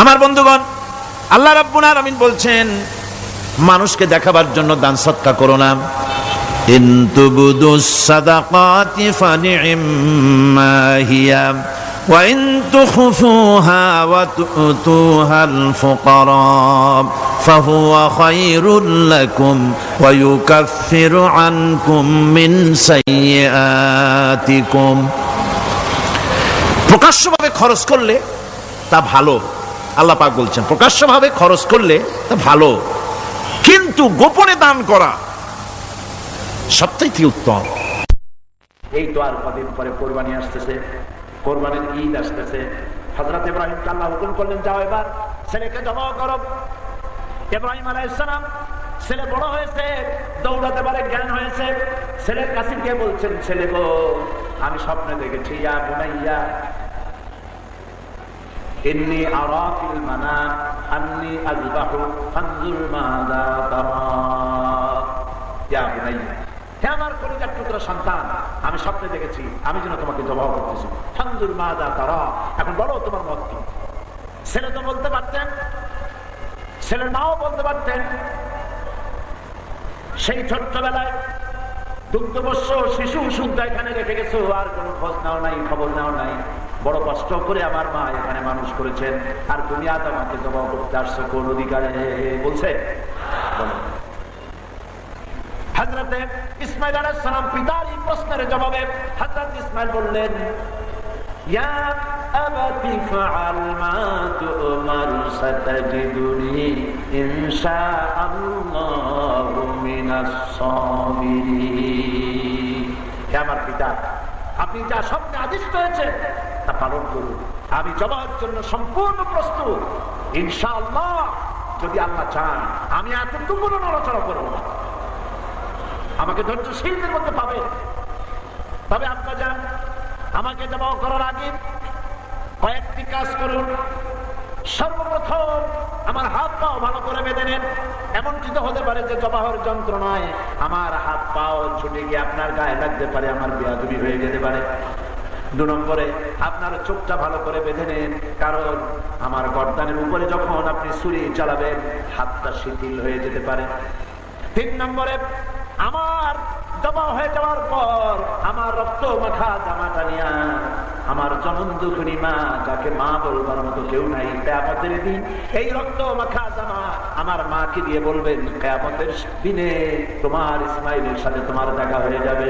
আমার বন্ধুগণ, আল্লাহ রাব্বুল আলামিন বলছেন মানুষকে দেখাবার জন্য দান সদকা করো না। ইন তুবদুস সাদাকাতি ফানি'ম্মা হিয়া ওয়া ইন তুখফুহা ওয়া তু'তুহাল ফুকারা ফাহুয়া খায়রুল লাকুম ওয়া ইউকাফিরু আনকুম মিন সাইয়্যাতিকুম। প্রকাশ্যভাবে খরচ করলে তা ভালো, আল্লাহ পাক বলছেন প্রকাশ্যভাবে খরচ করলে তা ভালো, কিন্তু গোপনে দান করা সবচেয়ে উত্তম। এই তো আর কদিন পরে কোরবানি আসতেছে, কোরবানির ঈদ আসতেছে। হযরত ইব্রাহিমকে আল্লাহ হুকুম করলেন, যাও এবার ছেলেকে জবাহ করো। ইব্রাহিম আলাইহিস সালাম ছেলে বড় হয়েছে, দৌড়াতে পারে, জ্ঞান হয়েছে। ছেলের কাছে গিয়ে বলছেন, ছেলে গো, আমি স্বপ্নে দেখেছি, ইয়া বুনাইয়া ইন্নী আরা ফিল মানাম আন্নী আযবাহু ফানজুর মাযা তারা। ইয়া বুনাইয়া, হে আমার কলিজার টুকরা সন্তান, আমি স্বপ্নে দেখেছি আমি যেন তোমাকে জবাহ করতেছি। ফানজুর মাযা তারা, এখন বলো তোমার মত কি। ছেলে তো বলতে পারতেন, ছেলের মাও বলতে পারতেন। সেই ছোট্টবেলায় দুগ্ধবস্য শিশু শুদ্ধ এখানে রেখে গেছো, আর কোনো খোঁজ নাও নাই, খবর নাও নাই। বড় কষ্ট করে আমার মা এখানে মানুষ করেছেন, আর তুমি আজ আমাকে জবাব করতে আসছো কোন অধিকারে? বলছে হযরত ইসমাঈল আলাইহিস সালাম পিতার এই প্রশ্নের জবাবে হযরত ইসমাঈল বললেন, ইয়া আবাতি ফাআল মা তু'মার সাতাজিদুনি ইনশাআল্লাহু মিনাস সাবিরিন। হে আমার পিতা, আপনি যা স্বপ্নে আদিষ্ট হয়েছে তা পালন করুন, আমি জবাবের জন্য সম্পূর্ণ প্রস্তুত। ইনশাআল্লাহ, যদি আল্লাহ চান আমি এতটুকু নড়াচড়া করব না, আমাকে ধৈর্যশীলদের মধ্যে পাবে। তবে আপনি যান, আমাকে জবাব করার আগে কয়েকটি কাজ করুন। সর্বপ্রথম আমার হাত পাও ভালো করে বেঁধে নেন। এমনকি তো হতে পারে যে জবাহর যন্ত্রণায় আমার হাত পাও ছুটে গিয়ে আপনার গায়ে লাগতে পারে, আমার বেয়াদবি হয়ে যেতে পারে। 2 নম্বরে আপনার চোখটা ভালো করে বেঁধে নেন, কারণ আমার গর্দানের উপরে যখন আপনি ছুরি চালাবেন হাতটা শিথিল হয়ে যেতে পারে। 3 নম্বরে আমার জবাহ হয়ে যাওয়ার পর আমার রক্ত মাখা জামাটা নিয়া আমার জনম দুঃখিনী মা, যাকে মা বলবার মতো কেউ নাই, কিয়ামতের দিন এই রক্ত মাখা জামা আমার মাকে দিয়ে বলবেন, কিয়ামতের দিনে তোমার ইসমাইলের সাথে তোমার দেখা হয়ে যাবে।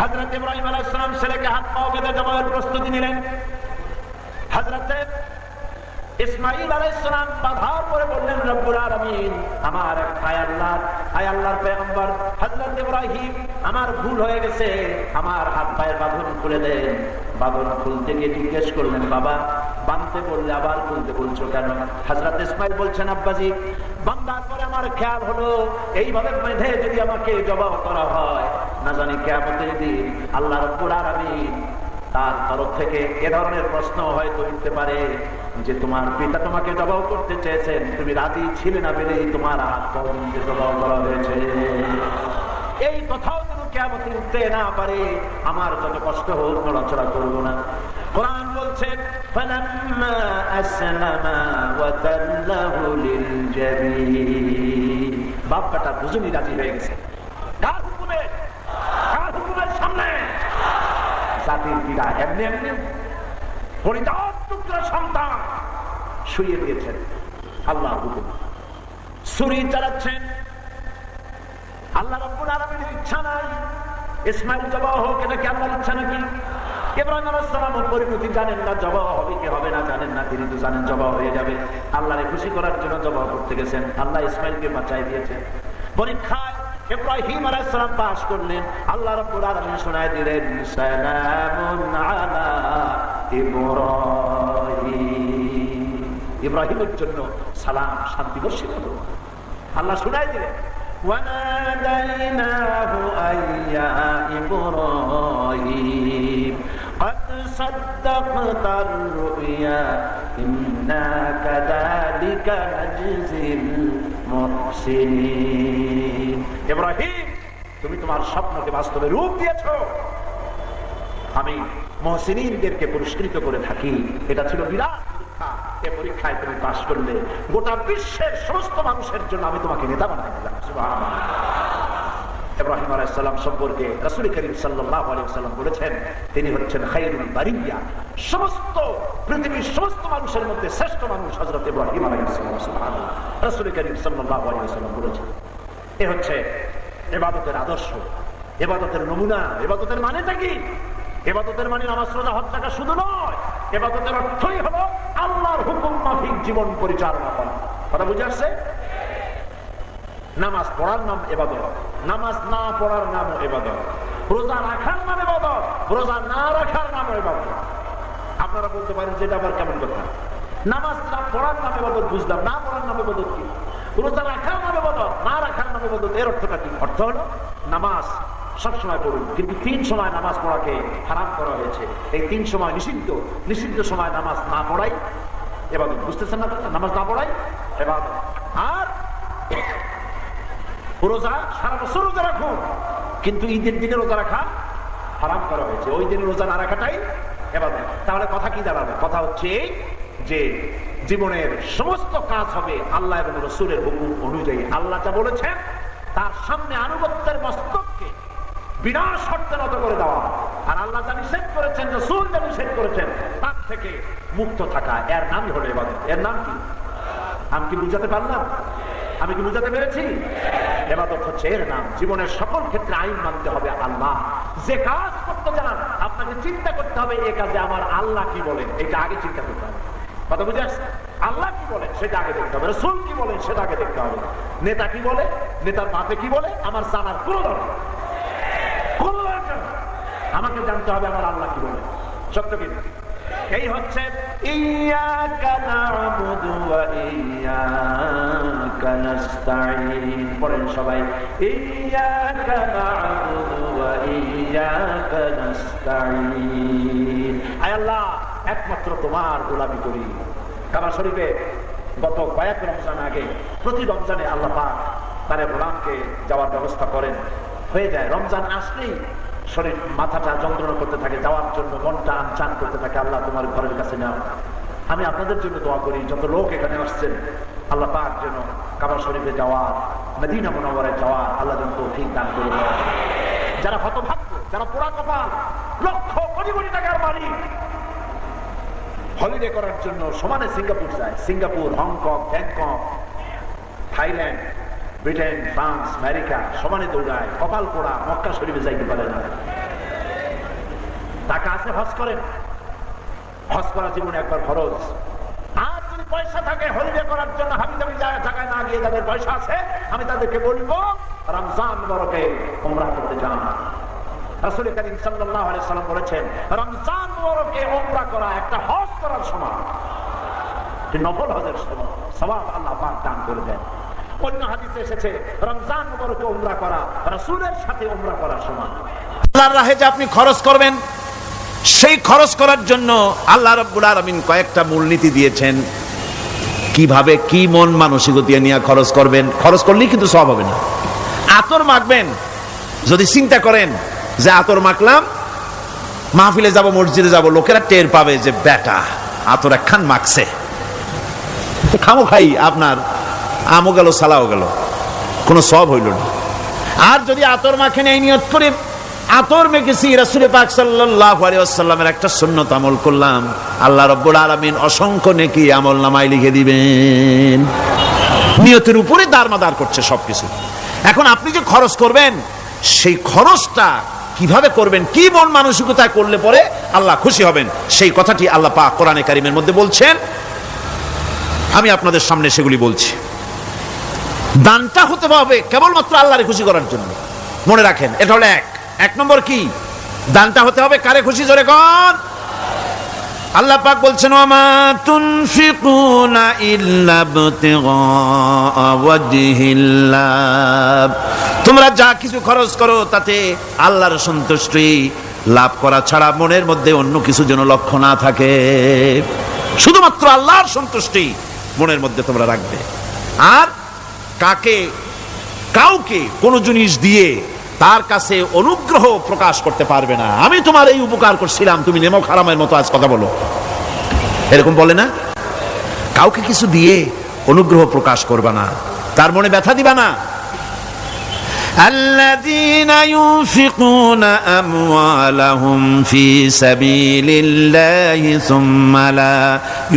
হযরত ইব্রাহিম আলাইহিস সালাম ছেলেকে হাত পা বেঁধে জবাহের প্রস্তুতি নিলেন। হযরত ইসমাঈল আলাইহিস সালাম বাধার পরে বললেন, রব্বুল আলামিন, আমার এক আল্লাহর পয়গম্বর হযরত ইব্রাহিম, আমার ভুল হয়ে গেছে, আমার হাত পায়ের বাঁধন খুলে দেন। বাঁধন খুলতে গিয়ে জিজ্ঞেস করলেন, বাবা বাঁধতে বললে আবার খুলতে বলছো কেন? হযরত ইসমাঈল বলছেন, আব্বাজি, বাঁধার পরে আমার খেয়াল হলো এইভাবে বেঁধে যদি আমাকে জবাহ করা হয়, না জানি কিয়ামতের দিন আল্লাহ রব্বুল আলামিন তার তরফ থেকে এ ধরনের প্রশ্ন হয়তো উঠতে পারে যে তোমার পিতা তোমাকে জবাহ করতে চেয়েছেন, তুমি রাজি ছিলে না বলেই তোমার হাত পর্যন্ত জবাহ করা হয়েছে। এই কথাও যেন কিয়ামতে উঠতে না পারে, আমার যত কষ্ট হোক নড়াচড়া করবো না। কোরআন বলছে, ফালাম্মা আসলামা ওয়া তাল্লাহু লিল জাবিন। বাপ বেটা দুজনই রাজি হয়ে গেছে। কার হুকুমে? কার হুকুমের সামনে? জাতির পিতা এমনি এমনি পরিতাপ টুকরা সন্তান শুইয়ে দিয়েছেন, আল্লাহ হুকুম ছুরি চালাচ্ছেন। আল্লাহ রাব্বুল আলামিনের ইচ্ছা নাই ইসমাঈল জবাহ হোক, এটা কি আল্লাহর ইচ্ছা নাকি? ইব্রাহিম আলাইহিস সালামের পরিণতি জানেন না, জবাহ হবে কি হবে না জানেন না, তিনি তো জানেন জবাহ হয়ে যাবে। আল্লাহরে খুশি করার জন্য জবাহ করতে গেছেন, আল্লাহ ইসমাঈলকে বাঁচাই দিয়েছেন। পরীক্ষায় ইব্রাহিম আলাইহিস সালাম পাস করলেন, আল্লাহ রাব্বুল আলামিন শোনায় দিলেন, সালামুন আলা ইব্রাহিম। ইব্রাহিমের জন্য সালাম, শান্তি বর্ষিত হলো। আল্লাহ শোনায় দিলেন, ওয়ানাদাইনাহু আইয়া ইব্রাহিম قد صدقت الرؤيا إنا كذلك نجزي المحسنين। ইব্রাহিম, তুমি তোমার স্বপ্নকে বাস্তবে রূপ দিয়েছো, আমি মুহসিনিনদেরকে পুরস্কৃত করে থাকি। এটা ছিল বিরাট পরীক্ষা। এই পরীক্ষায় তুমি পাশ করলে গোটা বিশ্বের সমস্ত মানুষের জন্য আমি তোমাকে নেতা বানাই দিলাম। সুবহানাল্লাহ। ইব্রাহিম আলাইহিস সালাম সম্পর্কে রাসূল করিম সাল্লাল্লাহু আলাইহি ওয়াসাল্লাম বলেছেন তিনি হচ্ছেন খায়রুল বারিয়া, সমস্ত পৃথিবীর সমস্ত মানুষের মধ্যে শ্রেষ্ঠ মানুষ হযরত ইব্রাহিম আলাইহিস সালাম। সুবহানাল্লাহ। রাসূল করিম সাল্লাল্লাহু আলাইহি ওয়াসাল্লাম বলেছেন এ হচ্ছে ইবাদতের আদর্শ, ইবাদতের নমুনা। ইবাদতের মানেটা কি? ইবাদতের মানে নামাজ রোজা হজ যাকাত শুধু নয়। ইবাদতের অর্থই হলো আল্লাহর হুকুম মাফিক জীবন পরিচালনা করা। কথা বুঝে আসছে? নামাজ পড়ার নাম ইবাদত, নামাজ না পড়ার নাম ইবাদত, রোজা রাখার নাম ইবাদত, রোজা না রাখার নাম ইবাদত। আপনারা বলতে পারেন যেটা আবার কেমন কথা? নামাজ না পড়ার নাম ইবাদত বুঝলাম, না পড়ার নাম ইবাদত কি? রোজা রাখার নাম ইবাদত, না রাখার নাম ইবাদত। এর অর্থটা কি? অর্থ হলো নামাজ সবসময় পড়ুন, কিন্তু 3 সময় নামাজ পড়াকে হারাম করা হয়েছে। এই 3 সময় নিষিদ্ধ, নিষিদ্ধ সময় নামাজ না পড়াই ইবাদত। বুঝতেছেন না? নামাজ না পড়াই ইবাদত। আর রোজা সারা বছর রোজা রাখুন, কিন্তু ঈদের দিনে রোজা রাখা হারাম করা হয়েছে। ওই দিনে রোজা না রাখাটাই ইবাদত। তাহলে কথা কি দাঁড়াবে? কথা হচ্ছে যে জীবনের সমস্ত কাজ হবে আল্লাহ এবং রাসূলের হুকুম অনুযায়ী। আল্লাহ যা বলেছেন তার সামনে আনুগত্যের মস্তককে বিনা শর্তে নত করে দেওয়া, আর আল্লাহ যা নিষেধ করেছেন, রাসূল যা নিষেধ করেছেন তার থেকে মুক্ত থাকা, এর নামই হলো ইবাদত। এর নাম কি? আমি কি বুঝাতে পারলাম? আমি কি বুঝাতে পেরেছি? ইবাদত হচ্ছে এর নাম। জীবনের সকল ক্ষেত্রে আইন মানতে হবে আল্লাহ। যে কাজ করতে যান আপনাকে চিন্তা করতে হবে এই কাজে আমার আল্লাহ কি বলেন, এটা আগে চিন্তা করতে হবে। কথা বুঝে আসছে? আল্লাহ কি বলেন সেটা আগে দেখতে হবে, রাসূল কি বলেন সেটা আগে দেখতে হবে। নেতা কি বলে, নেতার বাপে কি বলে, আমার জানার কোনো দরকার নেই। আমাকে জানতে হবে আমার আল্লাহ কি বলে। সত্য কি? এই হচ্ছে ইয়াকা না'বুদু ওয়া ইয়াকা নাস্তাঈন। পড়েন সবাই, ইয়াকা না'বুদু ওয়া ইয়াকা নাস্তাঈন। আয় আল্লাহ, একমাত্র তোমার গোলামি করি। কাবা শরীফে গত কয়েক রমজান আগে প্রতি রমজানে আল্লাহ পাক তার গোলামকে যাওয়ার ব্যবস্থা করেন। হয়ে যায় রমজান আসলেই শরীর মাথাটা যন্ত্রণা করতে থাকে, যাওয়ার জন্য মনটা আনচান করতে থাকে। আল্লাহ তোমার ঘরের কাছে নাও। আমি আপনাদের জন্য দোয়া করি, যত লোক এখানে আসছেন আল্লাহ পাক যেন কাবা শরীফে যাওয়ার, মদিনা মুনাওয়ারায় যাওয়ার আল্লাহ যেন তৌফিক দান করে দেন। যারা হতভাগ্য, যারা পোড়া কপাল, লক্ষ কোটি কোটি টাকার মালিক, হলিডে করার জন্য সমানে সিঙ্গাপুর যায়। Singapore, Hong Kong, Bangkok, Thailand, Britain, France, America সমানে দৌড়ায়। কপাল পোড়া, মক্কা শরীফে যাইতে পারে না। টাকা আছে, হজ করেন। হজ করা জীবনে একবার খরচ। আর যদি পয়সা থাকে হলিডে করার জন্য হাবিজাবি জায়গায় না গিয়ে যাদের পয়সা আছে, আমি তাদেরকে বলবো রমজান মুবারকে উমরা করতে যান। রাসূল করিম সাল্লাল্লাহু আলাইহি সাল্লাম বলেছেন রমজান মুবারকে উমরা করা একটা হজ করার সমান, নফল হজের সমান সওয়াব আল্লাহ পাক দান করে দেন। অন্য হাদিসে এসেছে রমজান মুবারকে উমরা করা রাসূলের সাথে উমরা করার সমান। আল্লাহর রাহে যে আপনি খরচ করবেন, সেই খরচ করার জন্য আল্লাহ রাব্বুল আলামিন কয়েকটা মূলনীতি দিয়েছেন। কিভাবে, কি মন মানসিকতা নিয়ে খরচ করবেন। খরচ করলেই কিন্তু সওয়াব হবে না। আতর মাখবেন, যদি চিন্তা করেন যে আতর মাখলাম, মাহফিলে যাব, মসজিদে যাব, লোকেরা টের পাবে যে বেটা আতর একখান মাখছে, খামো খাই আপনার আমও গেল, সালাও গেল, কোনো সওয়াব হইল না। আর যদি আতর মাখেন এই নিয়ত করে আতর মেখেছি, রাসূল পাক সাল্লাল্লাহু আলাইহি ওয়াসাল্লামের একটা সুন্নাত আমল করলাম, আল্লাহ রাব্বুল আলামিন অসংখ্য নেকি আমল নামায় লিখে দিবেন। নিয়তের উপরে দারমাদার করছে সবকিছু। এখন আপনি যে খরচ করবেন, সেই খরচটা কিভাবে করবেন, কি মন মানসিকতায় করলে পরে আল্লাহ খুশি হবেন, সেই কথাটি আল্লাহ পাক কোরআনে কারীমের মধ্যে বলছেন। আমি আপনাদের সামনে সেগুলি বলছি। দানটা হতে হবে কেবলমাত্র আল্লাহরে খুশি করার জন্য। মনে রাখেন, এটা হলো এক নম্বর। কি দানটা হতে হবে কারে খুশি? জোরে কোন? আল্লাহ পাক বলছেন ওয়ামা তুনফিকুনা ইল্লা ইবতিগা ওয়াজহিল্লাহ। তোমরা যা কিছু খরচ করো তাতে আল্লাহর সন্তুষ্টি লাভ করা ছাড়া মনের মধ্যে অন্য কিছু যেন লক্ষ্য না থাকে। শুধুমাত্র আল্লাহর সন্তুষ্টি মনের মধ্যে তোমরা রাখবে। আর কাউকে কোনো জিনিস দিয়ে তার কাছে অনুগ্রহ প্রকাশ করতে পারবে না। আমি তোমার এই উপকার করছিলাম, তুমি নেমক হারামের মতো আজ কথা বলো, এরকম বলে না? কাউকে কিছু দিয়ে অনুগ্রহ প্রকাশ করবে না, তার মনে ব্যথা দিবা না। الذين ينفقون أموالهم في سبيل الله ثم لا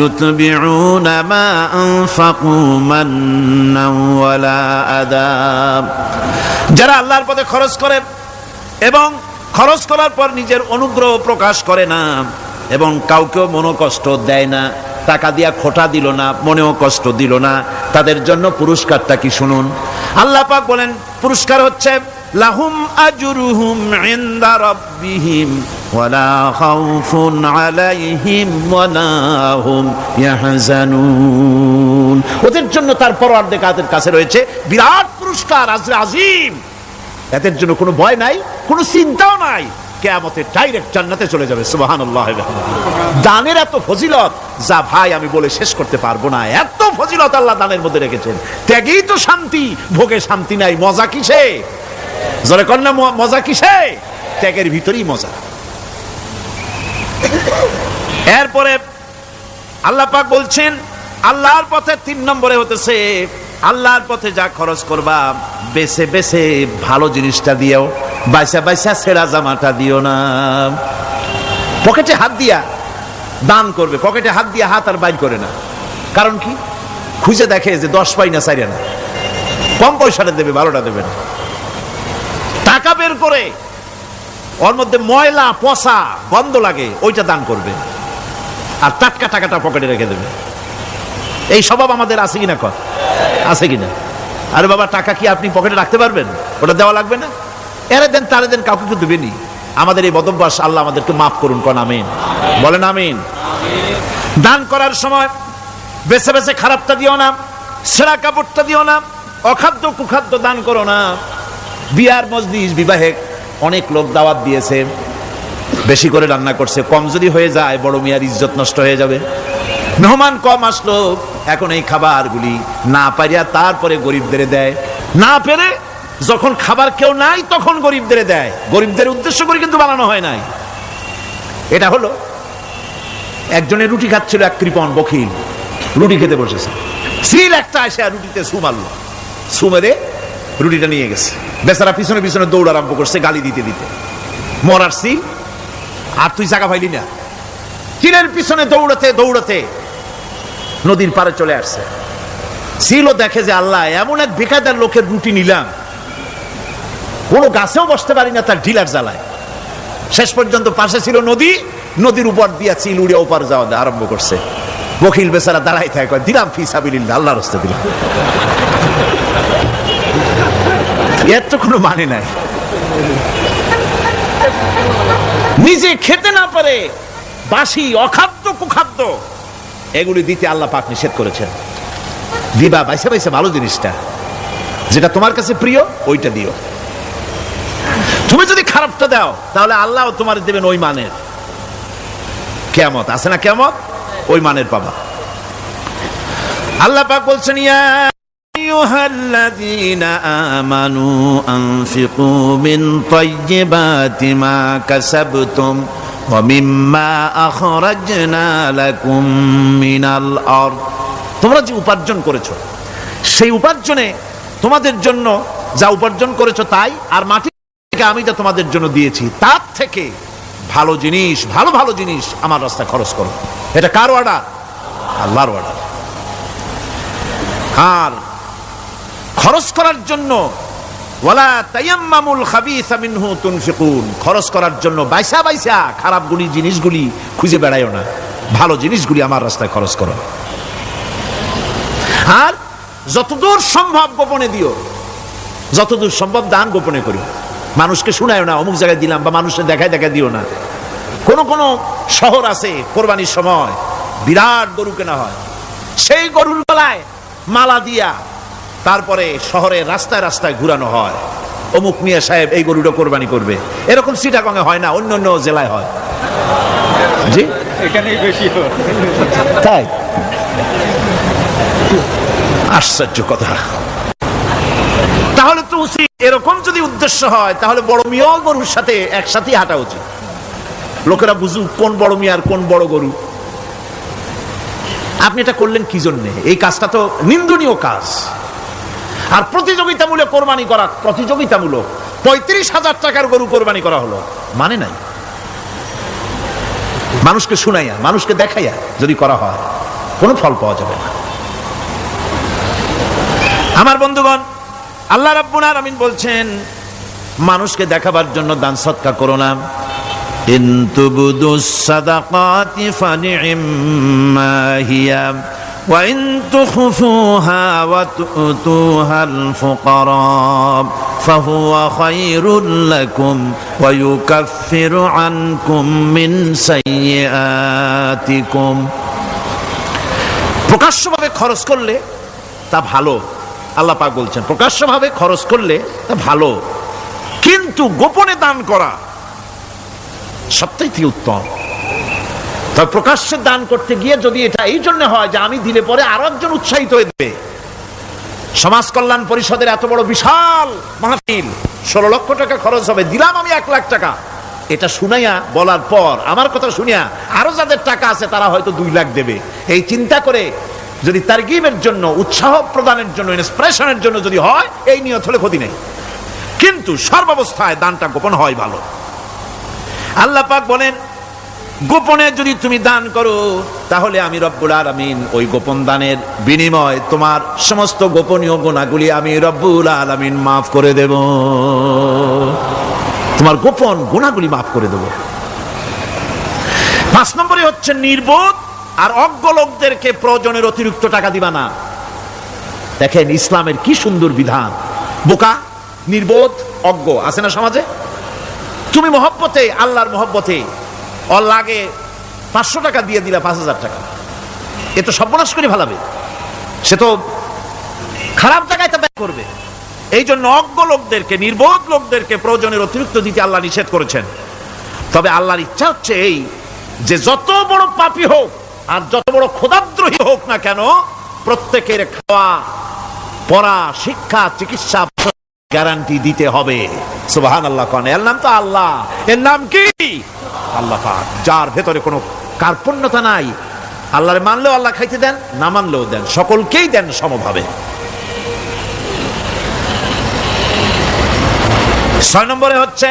يتبعون ما أنفقوا منا ولا أذى, যারা আল্লাহর পথে খরচ করে এবং খরচ করার পর নিজের অনুগ্রহ প্রকাশ করে না এবং কাউকেও মনোকষ্ট দেয় না, টাকা দিয়া খোটা দিল না, মনেও কষ্ট দিল না, তাদের জন্য পুরস্কারটা কি শুনুন। আল্লাহ পাক বলেন পুরস্কার হচ্ছে লাহুম আজরুহুম ইনদা রাব্বিহিম ওয়ালা খাউফুন আলাইহিম ওয়ালা হুম ইয়াহজানুন, ওদের জন্য তার পরওয়ারদিগারের কাছে রয়েছে বিরাট পুরস্কার, আজরে আজিম। এদের জন্য কোনো ভয় নাই, কোনো চিন্তাও নাই, কিয়ামতে ডাইরেক্ট জান্নাতে চলে যাবে। সুবহানাল্লাহ। দানের এত ফজিলত যা ভাই আমি বলে শেষ করতে পারবো না, এত ফজিলত আল্লাহ দানের মধ্যে রেখেছেন। ত্যাগেই তো শান্তি, ভোগে শান্তি নাই, মজা কিসে? জোরে কন্যা মজা কিসে? ত্যাগের ভিতরেই মজা। এরপরে আল্লাহ পাক বলছেন আল্লাহর পথে 3 নম্বরে হতেছে আল্লাহর পথে যা খরচ করবা বেছে বেছে ভালো জিনিসটা দিও, বাইসা বাইসা ছেঁড়া জামাটা দিও না। পকেটে হাত দিয়া দান করবে, পকেটে হাত দিয়া হাত আর বাইর করে না। কারণ কি? খুঁজে দেখে যে 10 পাই না 4 আনা, কম পয়সাটা দেবে, 12টা দেবে না। টাকা বের করে ওর মধ্যে ময়লা পচা গন্ধ লাগে, ওইটা দান করবে, আর টাটকা টাকাটা পকেটে রেখে দেবে। এই স্বভাব আমাদের আছে কিনা? আছে কিনা? আরে বাবা, টাকা কি আপনি পকেটে রাখতে পারবেন? ওটা দেওয়া লাগবে না, এরে দেন তারে দেন, কাউকে কিন্তু দেবেনি। আমাদের এই বদভ্যাস আল্লাহ আমাদেরকে মাফ করুন, কোন আমিন বলেন। আমিন। দান করার সময় বেছে বেছে খারাপটা দিও না, ছেঁড়া কাপড়টা দিও না, অখাদ্য কুখাদ্য দান করো না। বিয়ার মজলিস, বিবাহে অনেক লোক দাওয়াত দিয়েছে, বেশি করে রান্না করছে, কম যদি হয়ে যায় বড় মিয়ার ইজ্জত নষ্ট হয়ে যাবে। মেহমান কম আসলো, এখন এই খাবারগুলি না পারিয়া তারপরে গরিবদের দেয়, না পেরে যখন খাবার কেউ নাই তখন গরিবদের দেয়। গরিবদের উদ্দেশ্য করে কিন্তু বানানো হয় নাই। এটা হলো একজনের রুটি খাচ্ছিল, এক কৃপণ বখিল রুটি খেতে বসেছে, সিল একটা এসে রুটিতে সু মারলো, সু মেরে রুটিটা নিয়ে গেছে। বেচারা পিছনে পিছনে দৌড় আরম্ভ করছে, গালি দিতে দিতে। মরার সিল, আর তুই জায়গা পাইলি না। সিলের পিছনে দৌড়াতে দৌড়াতে নদীর পারে চলে আসছে। সিলও দেখে যে আল্লাহ, এমন এক বেকায়দার লোকের রুটি নিলাম, কোনো গাছেও বসতে পারি না তার ঢিলার জ্বালায়। শেষ পর্যন্ত পাশে ছিল নদী, নদীর উপর দিয়া চিল উড়ে ওপার যাওয়া আরম্ভ করছে। বখিল বেচারা দাঁড়াই থাকে, দিলাম ফি সাবিলিল্লাহ, আল্লাহর রাস্তায় দিলাম। এর তো কোনো মানে নাই। নিজে খেতে না পারে বাসি অখাদ্য কুখাদ্য এগুলি দিতে আল্লাহ পাক নিষেধ করেছেন। দিবা বাইসা বাইসা ভালো জিনিসটা, যেটা তোমার কাছে প্রিয় ওইটা দিও। তুমি যদি খারাপটা দাও তাহলে আল্লাহ তোমার দেবেন ওই মানের। কিয়ামত আছে না, কিয়ামত ওই মানের পাবা। আল্লাহ পাক বলছেন ইয়া আইয়ুহাল্লাযীনা আমানু আনফিকু মিন তাইয়্যিবাতি মা কাসাবতুম ওয়া মিম্মা আখরাজনা লাকুম মিনাল আরদ। তোমরা যে উপার্জন করেছো সেই উপার্জনে তোমাদের জন্য যা উপার্জন করেছো তাই, আর মাটি থেকে আমি যা তোমাদের জন্য দিয়েছি তার থেকে ভালো জিনিস, ভালো ভালো জিনিস আমার রাস্তায় খরচ করো। এটা কার অর্ডার? আল্লাহর অর্ডার। আর খরচ করার জন্য ওয়ালা তায়াম্মামুল খাবিসা মিনহু তুনফিকুন, খরচ করার জন্য বাইসা বাইসা খারাপ জিনিসগুলি খুঁজে বেড়াইও না, ভালো জিনিসগুলি আমার রাস্তায় খরচ করো। আর যতদূর সম্ভব গোপনে দিও, যতদূর সম্ভব দান গোপনে করি। মানুষকে শুনায়ও না অমুক জায়গায় দিলাম, বা মানুষের দেখায় দেখায় দিও না। কোন কোন শহর আছে কোরবানির সময় বিরাট গরু কেনা হয়, সেই গরুর গলায় মালা দিয়া তারপরে শহরে রাস্তায় রাস্তায় ঘুরানো হয়, অমুক মিয়া সাহেব এই গরুটা কোরবানি করবে। এরকম চিটাগংয়ে হয় না, অন্য অন্য জেলায় হয়। জি, এখানেই বেশি হয়। তাই আশ্চর্য কথা। তাহলে তো উচিত, এরকম যদি উদ্দেশ্য হয় তাহলে বড় মিয়া গরুর সাথে একসাথেই হাঁটা উচিত, লোকেরা বুঝুক কোন বড় মিয়া আর কোন বড় গরু। আপনি এটা করলেন কি জন্যে? এই কাজটা তো নিন্দনীয় কাজ। আর প্রতিযোগিতামূলক কোরবানি করা, প্রতিযোগিতামূলক 35,000 টাকার গরু কোরবানি করা হলো, মানে নাই। মানুষকে শুনাইয়া, মানুষকে দেখাইয়া যদি করা হয় কোনো ফল পাওয়া যাবে না। আমার বন্ধুগণ, আল্লাহ রাব্বুল আলামিন বলছেন মানুষকে দেখাবার জন্য দান সদকা করো না। ইন তুবদুস সাদাকাতি ফানি'ম্মা হিয়া ওয়া ইন তুখফুহা ওয়া তু'তুহাল ফুকারা ফাহুয়া খায়রুল লাকুম ওয়া ইউকাফফিরু আনকুম মিন সাইয়্যাতিকুম। প্রকাশ্যভাবে খরচ করলে তা ভালো, আল্লাহ পাক বলছেন প্রকাশ্যভাবে খরচ করলে তা ভালো, কিন্তু গোপনে দান করা সবথেকে উত্তম। তবে প্রকাশ্যে দান করতে গিয়ে যদি এটা এই জন্য হয় যে আমি দিলে পরে আরো একজন উৎসাহিত হয়ে দেবে, সমাজ কল্যাণ পরিষদের এত বড় বিশাল মাহফিল, 16 লক্ষ টাকা খরচ হবে, দিলাম আমি 1 লাখ টাকা, এটা শুনাইয়া বলার পর আমার কথা শুনিয়া আরো যাদের টাকা আছে তারা হয়তো 2 লাখ দেবে, এই চিন্তা করে যদি তারগিবের জন্য, উৎসাহ প্রদানের জন্য, ইন্সপিরেশনের জন্য যদি হয়, এই নিয়ত হলে ক্ষতি নেই। কিন্তু সর্বাবস্থায় দানটা গোপন হয় ভালো। আল্লাহ পাক বলেন গোপনে যদি তুমি দান করো তাহলে আমি রব্বুল আলামিন ওই গোপন দানের বিনিময় তোমার সমস্ত গোপনীয় গুনাহগুলি আমি রব্বুল আলামিন মাফ করে দেব, তোমার গোপন গুনাহগুলি মাফ করে দেব। 5 নম্বরে হচ্ছে নির্বোধ আর অজ্ঞ লোকদেরকে প্রয়োজনের অতিরিক্ত টাকা দিবা না। দেখেন ইসলামের কি সুন্দর বিধান। বোকা, নির্বোধ, অজ্ঞ আছে না সমাজে? তুমি মহব্বতে, আল্লাহর মহব্বতে ওর লাগে 500 টাকা দিয়ে দিলা 5,000 টাকা, এ তো সর্বনাশ করে ফেলাবে, সে তো খারাপ জায়গায় তা ব্যয় করবে। এই জন্য অজ্ঞ লোকদেরকে, নির্বোধ লোকদেরকে প্রয়োজনের অতিরিক্ত দিতে আল্লাহ নিষেধ করেছেন। তবে আল্লাহর ইচ্ছা হচ্ছে এই যে যত বড় পাপী হোক আর যত বড় খোদাদ্রোহী হোক না কেন, প্রত্যেকের খাওয়া, পড়া, শিক্ষা, চিকিৎসা গ্যারান্টি দিতে হবে। সুবহানাল্লাহ। কোন এর নাম তো আল্লাহ, এর নাম কি? আল্লাহ পাক, যার ভেতরে কোনো কার্পণ্যতা নাই। আল্লাহরে মানলেও আল্লাহ খাইতে দেন, না মানলেও দেন, সকলকেই দেন সমভাবে। 6 নম্বরে হচ্ছে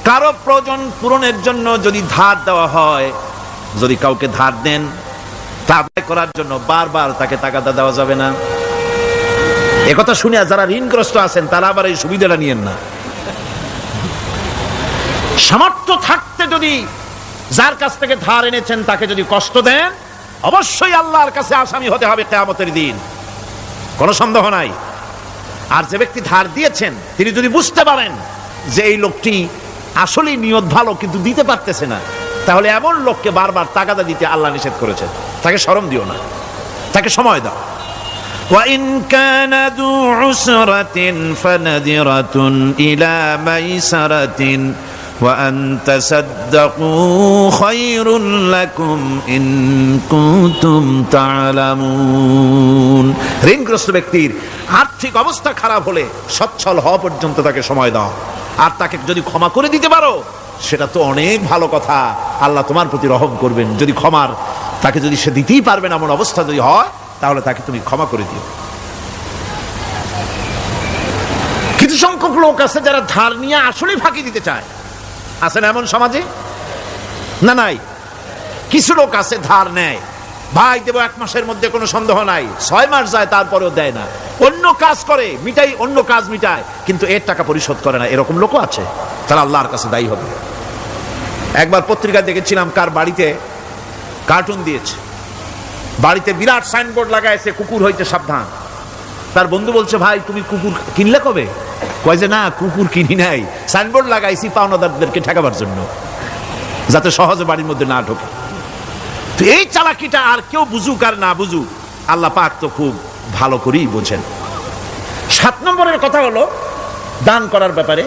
কারো প্রয়োজন পূরণের জন্য যদি ধার দেওয়া হয়, যদি কাউকে ধার দেন তা আদায় করার জন্য বারবার তাকে টাকা দেওয়া যাবে না। একথা শুনে যারা ঋণগ্রস্ত আছেন তারা আবার এই সুবিধাটা নিয়েন না। সামর্থ্য থাকতে যদি যার কাছ থেকে ধার এনেছেন তাকে যদি কষ্ট দেন, অবশ্যই আল্লাহর কাছে আসামি হতে হবে কিয়ামতের দিন, কোনো সন্দেহ নাই। আর যে ব্যক্তি ধার দিয়েছেন তিনি যদি বুঝতে পারেন যে এই লোকটি আসলেই নিয়ত ভালো কিন্তু দিতে পারতেছে না, তাহলে এমন লোককে বারবার তাগাদা দিতে আল্লাহ নিষেধ করেছেন। তাকে শরম দিও না, তাকে সময় দাও। وَإِنْ كَانَ ذُو عُسْرَةٍ فَنَذِرَةٌ إِلَى مَيْسَرَةٍ وَأَنْ تَصَدَّقُوا خَيْرٌ لَكُمْ إِنْ كُنْتُمْ تَعْلَمُونَ। ঋণগ্রস্ত ব্যক্তির আর্থিক অবস্থা খারাপ হলে সচ্ছল হওয়া পর্যন্ত তাকে সময় দাও, আর তাকে যদি ক্ষমা করে দিতে পারো সেটা তো অনেক ভালো কথা, আল্লাহ তোমার প্রতি রহম করবেন। যদি ক্ষমার তাকে যদি সে দিতেই পারবে না এমন অবস্থা যদি হয়, তাহলে তাকে তুমি ক্ষমা করে দিও। কিছু সংখ্যক লোক আছে যারা ধার নিয়ে আসলেই ফাঁকি দিতে চায়, আছে না এমন সমাজে? না নাই? কিছু লোক আছে ধার নেয়, ভাই দেব 1 মাসের মধ্যে, কোনো সন্দেহ নাই। 6 মাস যায় তারপরেও দেয় না, অন্য কাজ করে মিটাই, অন্য কাজ মিটায়, কিন্তু এর টাকা পরিশোধ করে না। এরকম লোকও আছে, তারা আল্লাহর কাছে দায়ী হবে। একবার পত্রিকায় দেখেছিলাম কার বাড়িতে কার্টুন দিয়েছে, বাড়িতে বিরাট সাইনবোর্ড লাগাইছে কুকুর হইতে সাবধান। তার বন্ধু বলছে ভাই তুমি কুকুর কিনলে কবে? কয় যে না কুকুর কিনি নাই, সাইনবোর্ড লাগাইছি পাওনাদারদেরকে ঠেকাবার জন্য, যাতে সহজে বাড়ির মধ্যে না ঢোকে। তো এই চালাকিটা আর কেউ বুঝুক আর না বুঝুক, আল্লাহ পাক তো খুব ভালো করেই বোঝেন। 7 নম্বরের কথা হলো দান করার ব্যাপারে,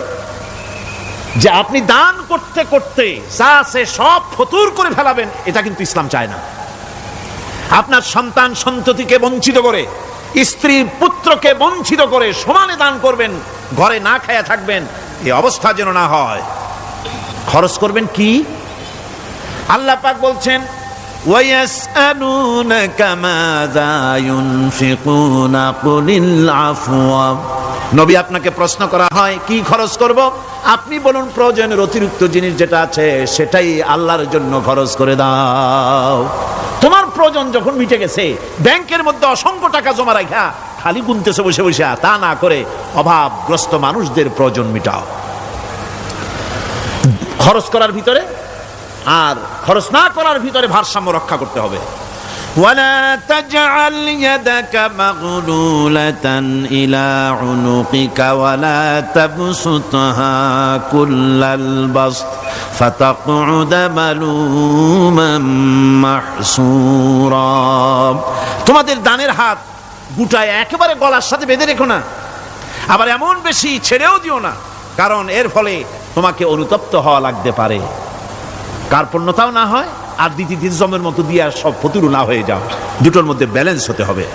যে আপনি দান করতে করতে যা আছে সব ফতুর করে ফেলাবেন, এটা কিন্তু ইসলাম চায় না। আপনার সন্তান সন্ততিকে বঞ্চিত করে স্ত্রী পুত্রকে বঞ্চিত করে সমানে দান করবেন, ঘরে না খায়া থাকবেন, এই অবস্থা যেন না হয়। খরচ করবেন কি? আল্লাহ পাক বলছেন ওয়ায়াসআলুনাকা মাযা ইউনফিকুনা কুলিল আফওয়া। নবী আপনাকে প্রশ্ন করা হয় কি খরচ করব, আপনি বলুন প্রয়োজনের অতিরিক্ত জিনিস যেটা আছে সেটাই আল্লাহর জন্য খরচ করে দাও। তোমার প্রয়োজন যখন মিটে গেছে, ব্যাংকের মধ্যে অসংখ্য টাকা জমা রাখা খালি গুনতেছে বসে বসে, তা না করে অভাবগ্রস্ত মানুষদের প্রয়োজন মিটাও। খরচ করার ভিতরে আর খরচ না করার ভিতরে ভারসাম্য রক্ষা করতে হবে। ওয়ালা তাজআল ইয়াদাকা মাগলুলাতান ইলা উনুকিকা ওয়ালা তাবসুতহা কুল্লাল বাসত ফাতাকউদা মালুমান মাহসুরা। তোমাদের দানের হাত গুটায় একেবারে গলার সাথে বেঁধে রেখো না, আবার এমন বেশি ছেড়েও দিও না, কারণ এর ফলে তোমাকে অনুতপ্ত হওয়া লাগতে পারে, কার্পণ্যতাও না হয় আর দ্বিতীয় জমের মতো দিয়ে সব ফতুরু না হয়ে যাও। দুটোর মধ্যে ব্যালেন্স হতে হবে।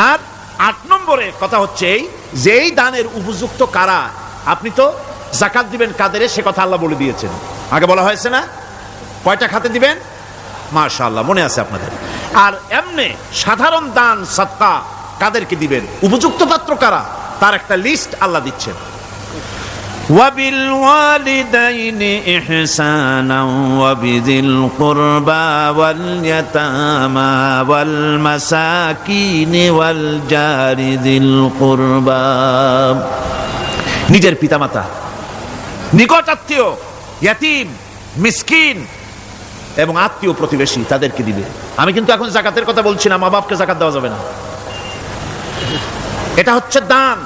আর 8 নম্বরে কথা হচ্ছে এই যে এই দানের উপযুক্ত কারা। আপনি তো যাকাত দিবেন কাদের, সে কথা আল্লাহ বলে দিয়েছেন, আগে বলা হয়েছে না? কয়টা খাতে দিবেন? মাশাআল্লাহ, মনে আছে আপনাদের। আর এমনি সাধারণ দান সাদকা কাদেরকে দিবেন, উপযুক্ত পাত্র কারা, তার একটা লিস্ট আল্লাহ দিচ্ছেন। وبالوالدين إحسانا وبذي القربى واليتامى والمساكين والجار ذي القربى। নিজের পিতামাতা, নিকট আত্মীয়, ইয়াতিম, মিসকিন এবং আত্মীয় প্রতিবেশী তাদেরকে দিবে। আমি কিন্তু এখন যাকাতের কথা বলছি না, মা বাপকে যাকাত দেওয়া যাবে না। এটা হচ্ছে দান,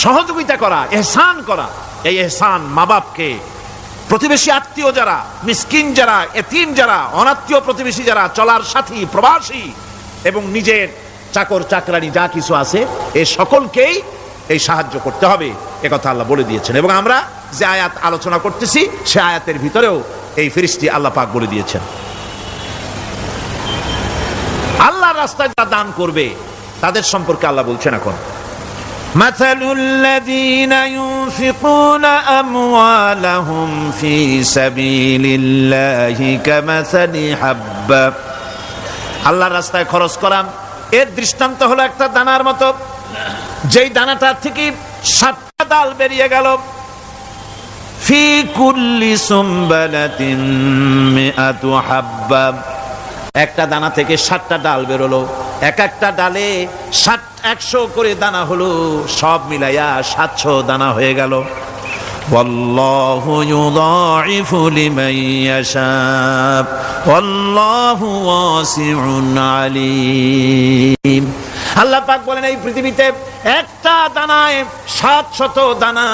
সহযোগিতা করা, ইহসান করা। এই ইহসান মা বাপকে, প্রতিবেশী আত্মীয় যারা, মিসকিন যারা, এতিম যারা, অনাত্মীয় প্রতিবেশী যারা, চলার সাথী, প্রবাসী এবং নিজের চাকর চাকরানি যা কিছু আছে, এই সকলকেই এই সাহায্য করতে হবে, একথা আল্লাহ বলে দিয়েছেন। এবং আমরা যে আয়াত আলোচনা করতেছি সে আয়াতের ভিতরেও এই ফেরেশতা আল্লাহ পাক বলে দিয়েছেন। আল্লাহর রাস্তায় যারা দান করবে তাদের সম্পর্কে আল্লাহ বলছেন এখন, مثل الذين ينفقون أموالهم في سبيل الله كمثل حبة। আল্লাহর রাস্তায় খরচ করা এর দৃষ্টান্ত হলো একটা দানার মতো, যেই দানাটার থেকে 7টা ডাল বেরিয়ে গেল। ফি কুল্লি সুমবালাতিন মিআতু হাব্বা, একটা দানা থেকে 7টা ডাল বেরোলো, এক একটা ডালে 100 করে দানা হলো, সব মিলাইয়া 700 দানা হয়ে গেল। ওয়াল্লাহু ইউদাইফু লিমান ইয়াশা ওয়াল্লাহু ওয়াসিউন আলিম। আল্লাহ পাক বলেন এই পৃথিবীতে একটা দানায় 700 দানা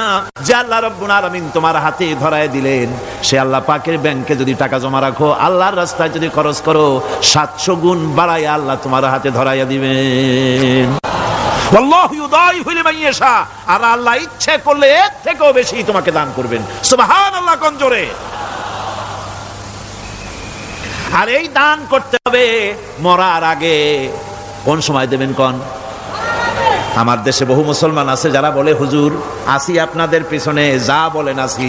যে আল্লাহ রাব্বুল আলামিন তোমার হাতে ধরায় দিলেন, সে আল্লাহ পাকের ব্যাংকে যদি টাকা জমা রাখো, আল্লাহর রাস্তায় যদি খরচ করো, 700 গুণ বাড়াইয়া আল্লাহ তোমার হাতে ধরাইয়া দিবেন। আল্লাহু ইউদাইফু লিমান ইয়াশা, আর আল্লাহ ইচ্ছে করলে এর থেকেও বেশি তোমাকে দান করবেন। সুবহানাল্লাহ, কোন জোরে। আর এই দান করতে হবে মরার আগে। কোন সময় দেবেন কোন? আমার দেশে বহু মুসলমান আছে যারা বলে হুজুর আসি আপনাদের পিছনে, যা বলেন আসি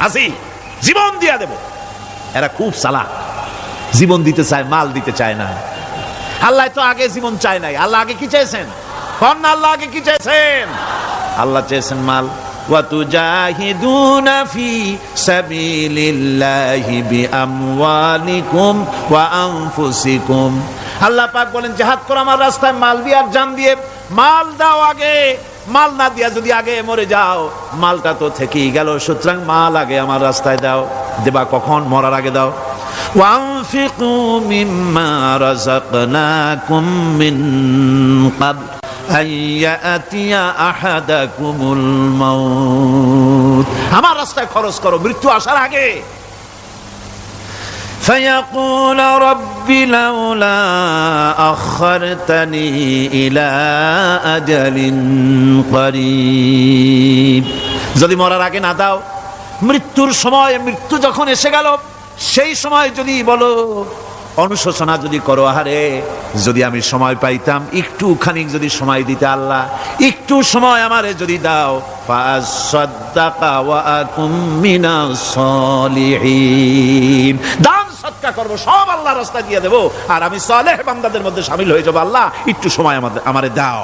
আসি, জীবন দিয়া দেব। এরা খুব চালাক, জীবন দিতে চায়, মাল দিতে চায় না। আল্লাহ তো আগে জীবন চায় নাই, আল্লাহ আগে কি চাইছেন? কোন আল্লাহ আগে কি চাইছেন? আল্লাহ চেয়েছেন মাল। ওয়াতুজাহিদুনা ফি সাবিলিল্লাহি বিআমওয়ালিকুম ওয়া আনফুসিকুম। আল্লাহ পাক বলেন জিহাদ করো আমার রাস্তায় মাল দিয়ে আর জান দিয়ে। মাল দাও আগে, মাল না দিয়া যদি আগে মরে যাও, মালটা তো থেকেই গেল। সুতরাং মাল আগে আমার রাস্তায় দাও। দেবা কখন? মরার আগে দাও। ওয়ানফিকু মিম্মা রাযাকনাকুম মিন ক্বাবল আইয়াতিয়া আহাদাকুমুল মাউত। আমার রাস্তায় খরচ করো মৃত্যু আসার আগে। فيقول رب لولا أخرتني إلى أجل قريب। যদি মরার আগে না দাও, মৃত্যুর সময়, মৃত্যু যখন এসে গেল সেই সময় যদি বলো অনুশোচনা যদি করো, আহারে যদি আমি সময় পাইতাম, একটু খানিক যদি সময় দিতে আল্লাহ, একটু সময় আমারে যদি দাও, ফাসাদ্দাকা ওয়া আকুম মিনাস সলিহিন, দান সদকা করব, সব আল্লাহর রাস্তায় দিয়ে দেব, আর আমি সালেহ বান্দাদের মধ্যে শামিল হয়ে যাব। আল্লাহ একটু সময় আমারে দাও।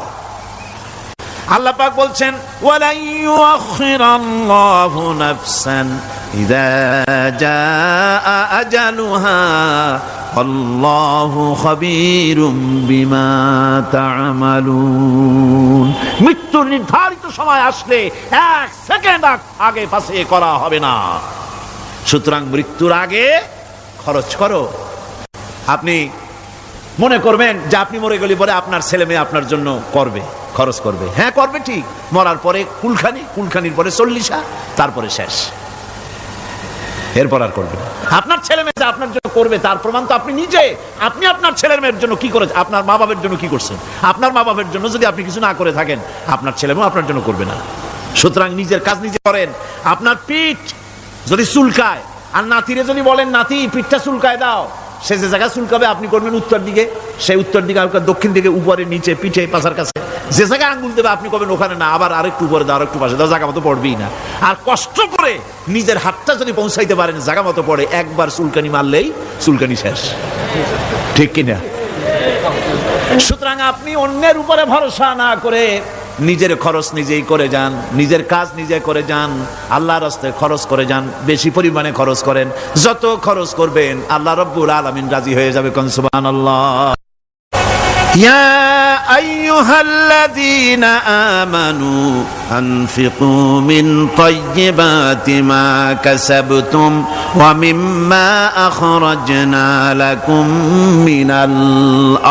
আল্লাহ পাক বলছেন, ওয়ালা ইউআখিরাল্লাহু নাফসান ইযা জাআ আজালুহা আল্লাহু খাবীরুম বিমা তা'মালুন। মৃত্যুর নির্ধারিত সময় আসলে এক সেকেন্ড আগে পাশে করা হবে না। সুতরাং মৃত্যুর আগে খরচ করো। আপনি মনে করবেন যে আপনি মরে গেলে পরে আপনার ছেলে মেয়ে আপনার জন্য করবে, খরচ করবে। হ্যাঁ করবে, ঠিক। মরার পরে কুলখানির পরে 40, তারপরে শেষ, এরপর আর করবে না। আপনার ছেলে মেয়ে আপনার জন্য করবে, তার প্রমাণ তো আপনি নিজে। আপনি আপনার ছেলের মেয়ের জন্য কি করেছেন? আপনার মা বাবার জন্য কি করছেন? আপনার মা বাবার জন্য যদি আপনি কিছু না করে থাকেন, আপনার ছেলে মেয়ে আপনার জন্য করবে না। সুতরাং নিজের কাজ নিজে করেন। আপনার পিঠ যদি চুলকায়, আর নাতিরে যদি বলেন নাতি পিঠটা চুলকায় দাও, সে যে জায়গায় চুলকাবে আপনি করবেন উত্তর দিকে, সেই উত্তর দিকে, দক্ষিণ দিকে, উপরে, নিচে, পিঠে, পাছার কাছে, যে জায়গায় আঙ্গুল দেবে আপনি করবেন ওখানে না, আবার আরেকটু উপরে দাও, আরেকটু পাশে দাও, জায়গা মতো পড়বেই না। আর কষ্ট করে নিজের হাতটা যদি পৌঁছাইতে পারেন জায়গা মতো পড়ে, একবার চুলকানি মারলেই চুলকানি শেষ, ঠিক কিনা? সুতরাং আপনি অন্যের উপরে ভরসা না করে নিজের খরচ নিজেই করে যান, নিজের কাজ নিজে করে যান, আল্লাহর রাস্তায় খরচ করে যান, বেশি পরিমাণে খরচ করেন। যত খরচ করবেন আল্লাহ রাব্বুল আলামিন রাজি হয়ে যাবে। কোন সুবহানাল্লাহ। ইয়া আইয়ুহাল্লাযীনা আমানু আনফিকু মিন তাইয়্যিবাতি মা কাসাবতুম ওয়া মিম্মা আখরাজনা লাকুম মিনাল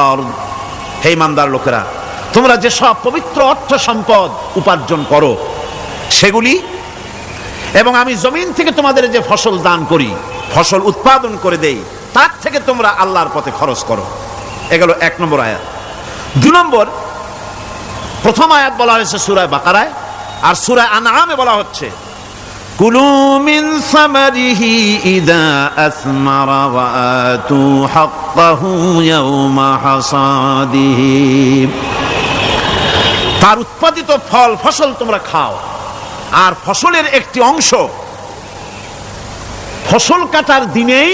আরদ। হে ইমানদার লোকেরা, তোমরা যে সব পবিত্র অর্থ সম্পদ উপার্জন করো সেগুলি, এবং আমি জমিন থেকে তোমাদের যে ফসল দান করি, ফসল উৎপাদন করে দেই, তার থেকে তোমরা আল্লাহর পথে খরচ করো। এগুলো 1 নম্বর আয়াত। 2 নম্বর, প্রথম আয়াত বলা হয়েছে সূরা বাকারায়, আর সূরা আনআমে বলা হচ্ছে কুলু মিন সামারিহি ইযা আসমারা ওয়া আতু হাক্কাহু ইয়াওমা হাসাদিহি। তার উৎপাদিত ফল ফসল তোমরা খাও, আর ফসলের একটি অংশ ফসল কাটার দিনেই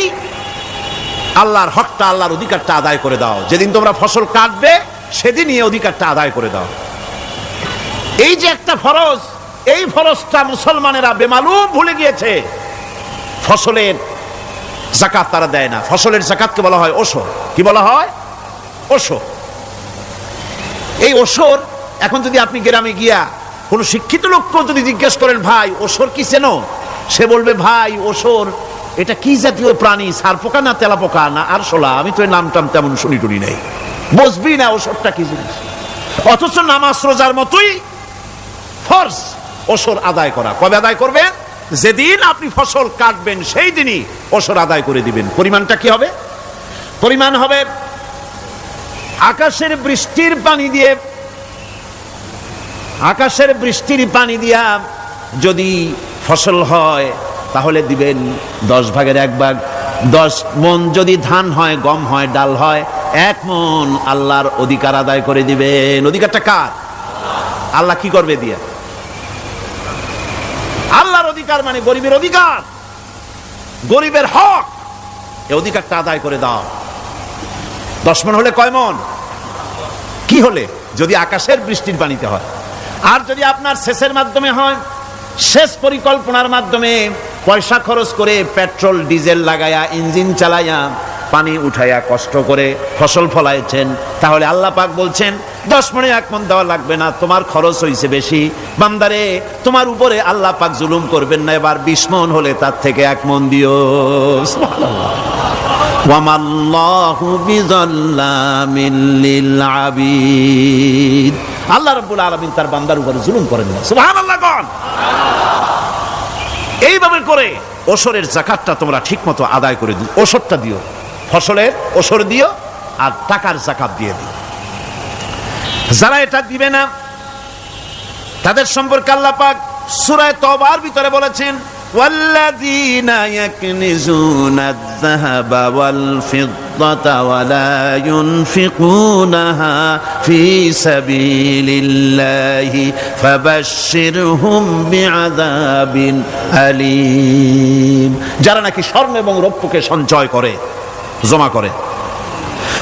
আল্লাহর হকটা, আল্লাহর অধিকারটা আদায় করে দাও। যেদিন তোমরা ফসল কাটবে সেদিনই অধিকারটা আদায় করে দাও। এই যে একটা ফরজ, এই ফরজটা মুসলমানেরা বেমালুম ভুলে গিয়েছে। ফসলের যাকাত তারা দেয় না। ফসলের যাকাতকে বলা হয় ওশর। কি বলা হয়? ওশর। এই ওশর, এখন যদি আপনি গ্রামে গিয়া কোন শিক্ষিত লোককে যদি জিজ্ঞেস করেন ভাই ওশর কি চেনো, সে বলবে ভাই ওশর এটা কি জাতীয় প্রাণী, সারপোকা না তেলাপোকা না আরশোলা, আমি তো এর নামটাম তেমন শুনি টুনি নাই, বুঝবি না ওশরটা কি জিনিস। অথচ নামাজ রোজার মতোই ফরজ ওশর আদায় করা। কবে আদায় করবেন? যেদিন আপনি ফসল কাটবেন সেই দিনই ওশর আদায় করে দিবেন। পরিমাণটা কি হবে? পরিমাণ হবে আকাশের বৃষ্টির পানি দিয়ে, আকাশের বৃষ্টির পানি দিয়া যদি ফসল হয় তাহলে দিবেন 10 ভাগের 1 ভাগ। 10 মণ যদি ধান হয়, গম হয়, ডাল হয়, 1 মণ আল্লাহর অধিকার আদায় করে দিবেন। অধিকারটা কার? আল্লাহ কি করবে দিয়া? আল্লাহর অধিকার মানে গরিবের অধিকার, গরিবের হক, এই অধিকারটা আদায় করে দাও। 10 মণ হলে কয় মণ? কি হলে? যদি আকাশের বৃষ্টির পানিতে হয়। আর যদি আপনার সেচের মাধ্যমে হয়, সেচ পরিকল্পনার মাধ্যমে পয়সা খরচ করে পেট্রোল ডিজেল লাগায়া ইঞ্জিন চালাইয়া পানি উঠাইয়া কষ্ট করে ফসল ফলাইছেন, তাহলে আল্লাহ পাক বলছেন 10 মণে 1 মণ দেওয়া লাগবে না, তোমার খরচ হইছে বেশি। বান্দারে, তোমার উপরে আল্লাহ পাক জুলুম করবেন না, এবার 20 মণ হলে তার থেকে 1 মণ দিও। সুবহানাল্লাহ। ওয়ামাল্লাহু বিযাল্লামিল লিল আবিদ। আল্লাহ রাব্বুল আলামিন তার বান্দার উপরে জুলুম করেন না। সুবহানাল্লাহ। কোন এইভাবে করে ওশরের যাকাতটা তোমরা ঠিকমতো আদায় করে দিও। ওশরটা দিও, ফসলের ওশর দিও, আর টাকার যাকাত দিয়ে দিও। যারা এটা দিবে না তাদের সম্পর্কে আল্লাহ পাক সূরা তওবার ভিতরে বলেছেন ওয়াল্লাযীনা ইয়াকনিজুনা আয-যাহাবা ওয়াল ফিদ্দা الفضة ولا ينفقونها في سبيل الله فبشرهم بعذاب أليم। যারা নাকি স্বর্ণ এবং রৌপ্যকে সঞ্চয় করে, জমা করে,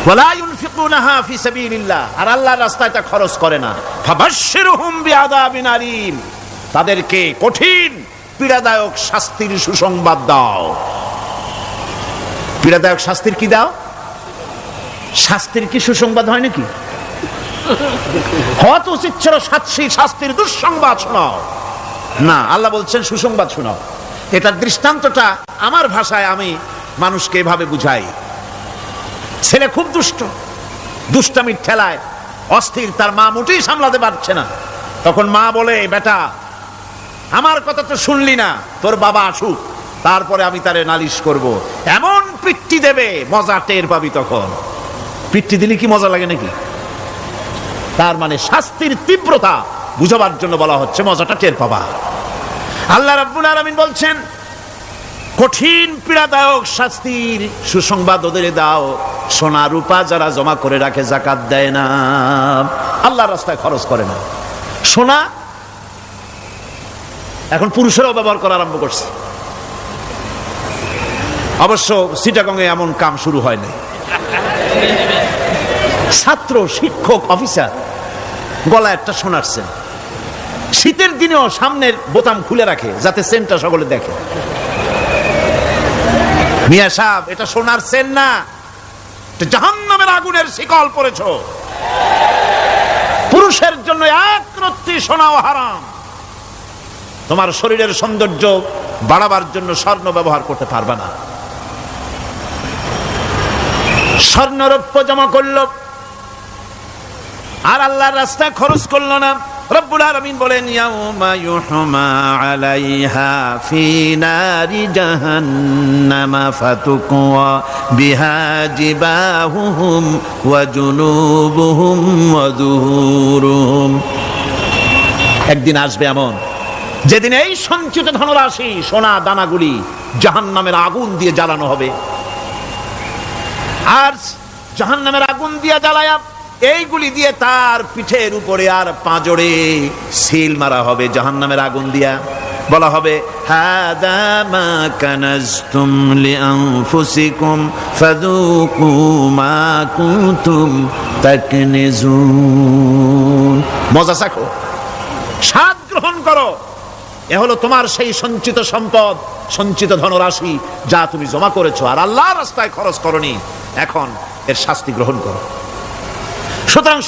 ওয়ালা ইউনফিকুনাহা ফি সাবিলিল্লাহ, আর আল্লাহর রাস্তায় তা খরচ করে না, ফাবাশশিরহুম বিআযাবিন আলীম, তাদেরকে কঠিন পীড়াদায়ক শাস্তির সুসংবাদ দাও। পীড়াদায়ক শাস্তির কি দাও? শাস্তির কি সুসংবাদ হয় নাকি? হয়তো উচিত ছিল শাস্তির দুঃসংবাদ শোনাও, না, আল্লাহ বলছেন সুসংবাদ শোনাও। এটার দৃষ্টান্তটা আমার ভাষায় আমি মানুষকে এভাবে বুঝাই। ছেলে খুব দুষ্ট, দুষ্টামির ঠেলায় অস্থির, তার মা মোটেই সামলাতে পারছে না। তখন মা বলে, বেটা আমার কথা তো শুনলি না, তোর বাবা আসুক, তারপরে আমি তারে নালিশ করব। এমন পিট্টি দেবে, মজা টের পাবি। তখন পিট্টি দিলে কি মজা লাগে নাকি? তার মানে শাস্তির তীব্রতা বুঝাবার জন্য বলা হচ্ছে, মজাটা টের পাবা। আল্লাহ রাব্বুল আলামিন বলছেন, কঠিন পীড়াদায়ক শাস্তির সুসংবাদ ওদের দাও, সোনা রূপা যারা জমা করে রাখে, যাকাত দেয় না, আল্লাহর রাস্তায় খরচ করে না। সোনা এখন পুরুষেরাও ব্যবহার করা আরম্ভ করছে। অবশ্য চিটাগংয়ে এমন কাম শুরু হয় নাই। ছাত্র, শিক্ষক, অফিসার গলায় একটা সোনার চেন, শীতের দিনেও সামনের বোতাম খুলে রাখে যাতে চেনটা সকলে দেখে। মিয়া সাহেব, এটা সোনার চেন না, এটা জাহান্নামের আগুনের শিকল পড়েছো। পুরুষের জন্য এক রত্তি সোনাও হারাম। তোমার শরীরের সৌন্দর্য বাড়াবার জন্য স্বর্ণ ব্যবহার করতে পারবে না। স্বর্ণ রৌপ্য জমা করলো আর আল্লাহর রাস্তায় খরচ করলো না। রব্বুল আলামিন বলেন, ইয়াউমা ইউহমা আলাইহা ফি নারি জাহান্নামা ফাতুকওয়া বিহা জিবাহুহুম ওয়া জুনুবুহুম ওয়া যুহুরুহুম। একদিন আসবে এমন, যেদিন এই সঞ্চিত ধনরাশি, সোনা দানাগুলি জাহান্নামের আগুন দিয়ে জ্বালানো হবে। আর জাহান্নামের আগুন দিয়ে জ্বালায়া এইগুলি দিয়ে তার পিঠের উপরে আর পাঁজরে সিল মারা হবে জাহান্নামের আগুন দিয়া। বলা হবে, হাদা মা কানাজতুম লিআনফুসিকুম ফাযুকু মা কুনতুম তাকনিজুন। মজা চাখো, স্বাদ গ্রহণ করো, এ হলো তোমার সেই সঞ্চিত সম্পদ, সঞ্চিত ধনরাশি যা তুমি জমা করেছো আর আল্লাহর রাস্তায় খরচ করনি। এখন এর শাস্তি গ্রহণ করো। সুতরাং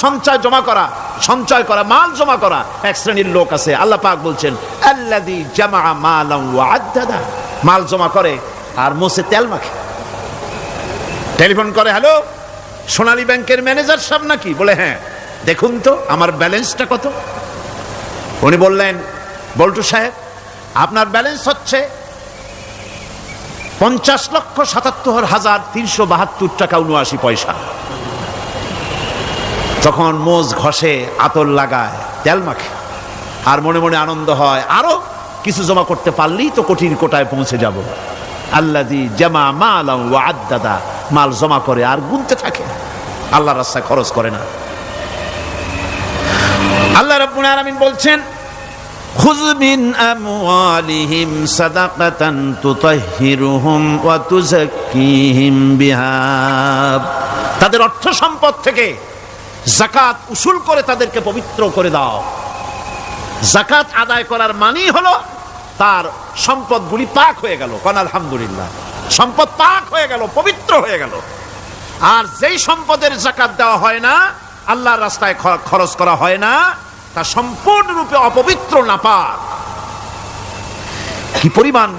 সঞ্চয় করা, মাল জমা করা এক শ্রেণীর লোক আছে। আল্লাহ পাক বলছেন, আল্লাযী জামা মালান ওয়া আদ্দাদা, মাল জমা করে আর মোছে তেল মাখে। টেলিফোন করে, হ্যালো, সোনালী ব্যাংকের ম্যানেজার সাহেব নাকি? বলে, হ্যাঁ, দেখুন তো আমার ব্যালেন্সটা কত। উনি বললেন, বল্টু সাহেব, আপনার ব্যালেন্স হচ্ছে 50,77,372 টাকা 79 পয়সা। তখন মোজ ঘষে, আতর লাগায়, তেল মাখে আর মনে মনে আনন্দ হয়, আরো কিছু জমা করতে পারলেই তো কঠিন কোটায় পৌঁছে যাব। আল্লাযী জামা মালান ওয়া আদ্দাদা, মাল জমা করে আর গুনতে থাকে, আল্লাহর রাস্তায় খরচ করে না। আল্লাহ রাব্বুল আলামিন বলছেন, খুয মিন আমওয়ালিহিম সাদাকাতান তুতাহহিরুহুম ওয়া তুযাক্কিহিম বিহা, তাদের অর্থ সম্পদ থেকে যাকাত উসুল করে তাদেরকে পবিত্র করে দাও। যাকাত আদায় করার মানেই হলো তার সম্পদগুলি পাক হয়ে গেল। কোন আলহামদুলিল্লাহ, সম্পদ পাক হয়ে গেল, পবিত্র হয়ে গেল। আর যেই সম্পদের যাকাত দেওয়া হয় না, আল্লাহর রাস্তায় খরচ করা হয় না, তা সম্পূর্ণরূপে অপবিত্র, নাপাক। কি পরিমাণ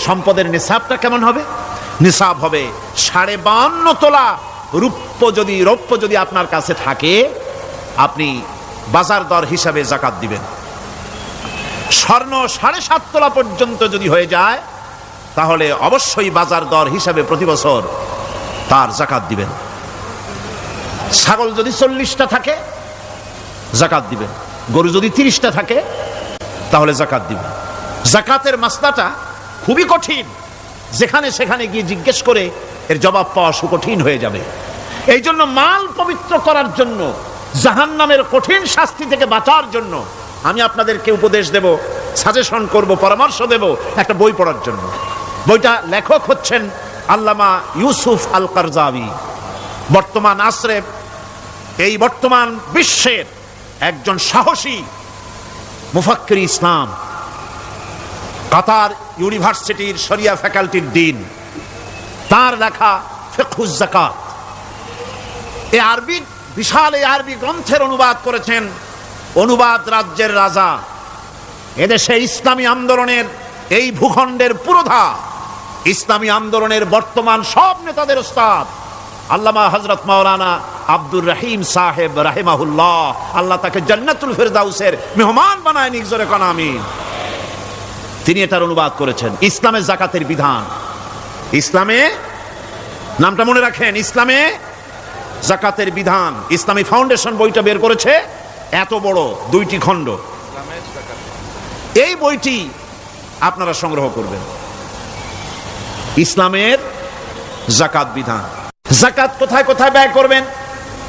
সম্পদের নিসাবটা কেমন হবে? নিসাব হবে 52.5 তোলা রৌপ্য। যদি আপনার কাছে থাকে, আপনি বাজার দর হিসাবে যাকাত দিবেন। স্বর্ণ 7.5 তোলা পর্যন্ত যদি হয়ে যায়, তাহলে অবশ্যই বাজার দর হিসাবে প্রতি বছর তার যাকাত দিবেন। ছাগল যদি 40টা থাকে, যাকাত দিবেন। গরু যদি 30টা থাকে, তাহলে যাকাত দিবেন। যাকাতের মাসলাটা খুবই কঠিন। যেখানে সেখানে গিয়ে জিজ্ঞেস করে এর জবাব পাওয়া সুকঠিন হয়ে যাবে। এই জন্য মাল পবিত্র করার জন্য, জাহান্নামের কঠিন শাস্তি থেকে বাঁচার জন্য আমি আপনাদেরকে উপদেশ দেব, সাজেশন করব, পরামর্শ দেব একটা বই পড়ার জন্য। বইটা লেখক হচ্ছেন আল্লামা ইউসুফ আল কারজাবি। বর্তমান আসরে, এই বর্তমান বিশ্বের একজন সাহসী মুফাক্কির ইসলাম, কাতার ইউনিভার্সিটির শরিয়া ফ্যাকাল্টির ডিন। তার লেখা ফিকহুজ যাকাত, এই আরবি, বিশাল এই আরবি গ্রন্থের অনুবাদ করেছেন অনুবাদ রাজ্যের রাজা, এদেশে ইসলামী আন্দোলনের, এই ভূখণ্ডের পুরোধা ইসলামী আন্দোলনের বর্তমান সব নেতাদের ওস্তাদ আল্লামা হযরত মাওলানা আব্দুর রহিম সাহেব রাহিমাহুল্লাহ। আল্লাহ তাকে জান্নাতুল ফেরদাউসের মেহমান বানায় নিক, জোরে কোন আমিন। তিনি এটার অনুবাদ করেছেন। ইসলামে যাকাতের বিধান, ইসলামে, নামটা মনে রাখেন, ইসলামে যাকাতের বিধান। ইসলামী ফাউন্ডেশন বইটা বের করেছে, এত বড় 2টি খণ্ড। এই বইটি আপনারা সংগ্রহ করবেন। ইসলামের যাকাত বিধান। যাকাত কোথায় কোথায় ব্যয় করবেন,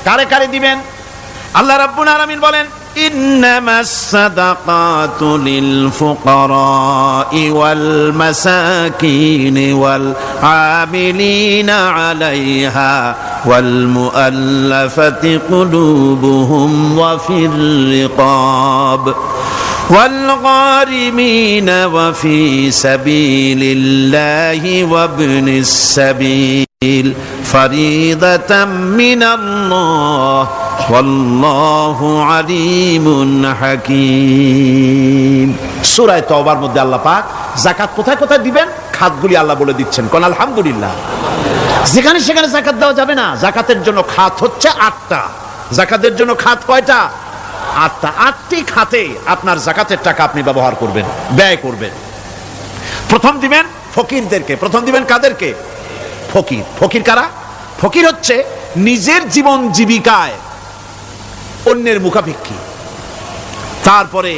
কারে কারে দিবেন? আল্লাহ রাব্বুল আলামিন বলেন, ইন্নামাস সাদাকাতু লিল ফুকারাই ওয়াল মাসাকিন ওয়াল আমিলিনা আলাইহা ওয়াল মুআল্লাফাতি কুলুবুহুম ওয়া ফির রিকাব والغارمين وفي سبيل الله وابن السبيل فريضة من الله والله عليم حكيم। সূরা তাওবার মধ্যে আল্লাহ পাক যাকাত কোথায় কোথায় দিবেন খাতগুলি আল্লাহ বলে দিচ্ছেন। কোন আলহামদুলিল্লাহ। যেখানে সেখানে যাকাত দেওয়া যাবে না। যাকাতের জন্য খাত হচ্ছে 8টা। যাকাতের জন্য খাত কয়টা? 8টা। 8টি খাতে আপনার যাকাতের টাকা আপনি ব্যবহার করবেন, ব্যয় করবেন। প্রথম দিবেন ফকিরদেরকে। প্রথম দিবেন কাদেরকে? ফকির। ফকির কারা? ফকির হচ্ছে নিজের জীবন জীবিকায় অন্যের মুখাপেক্ষী। তারপরে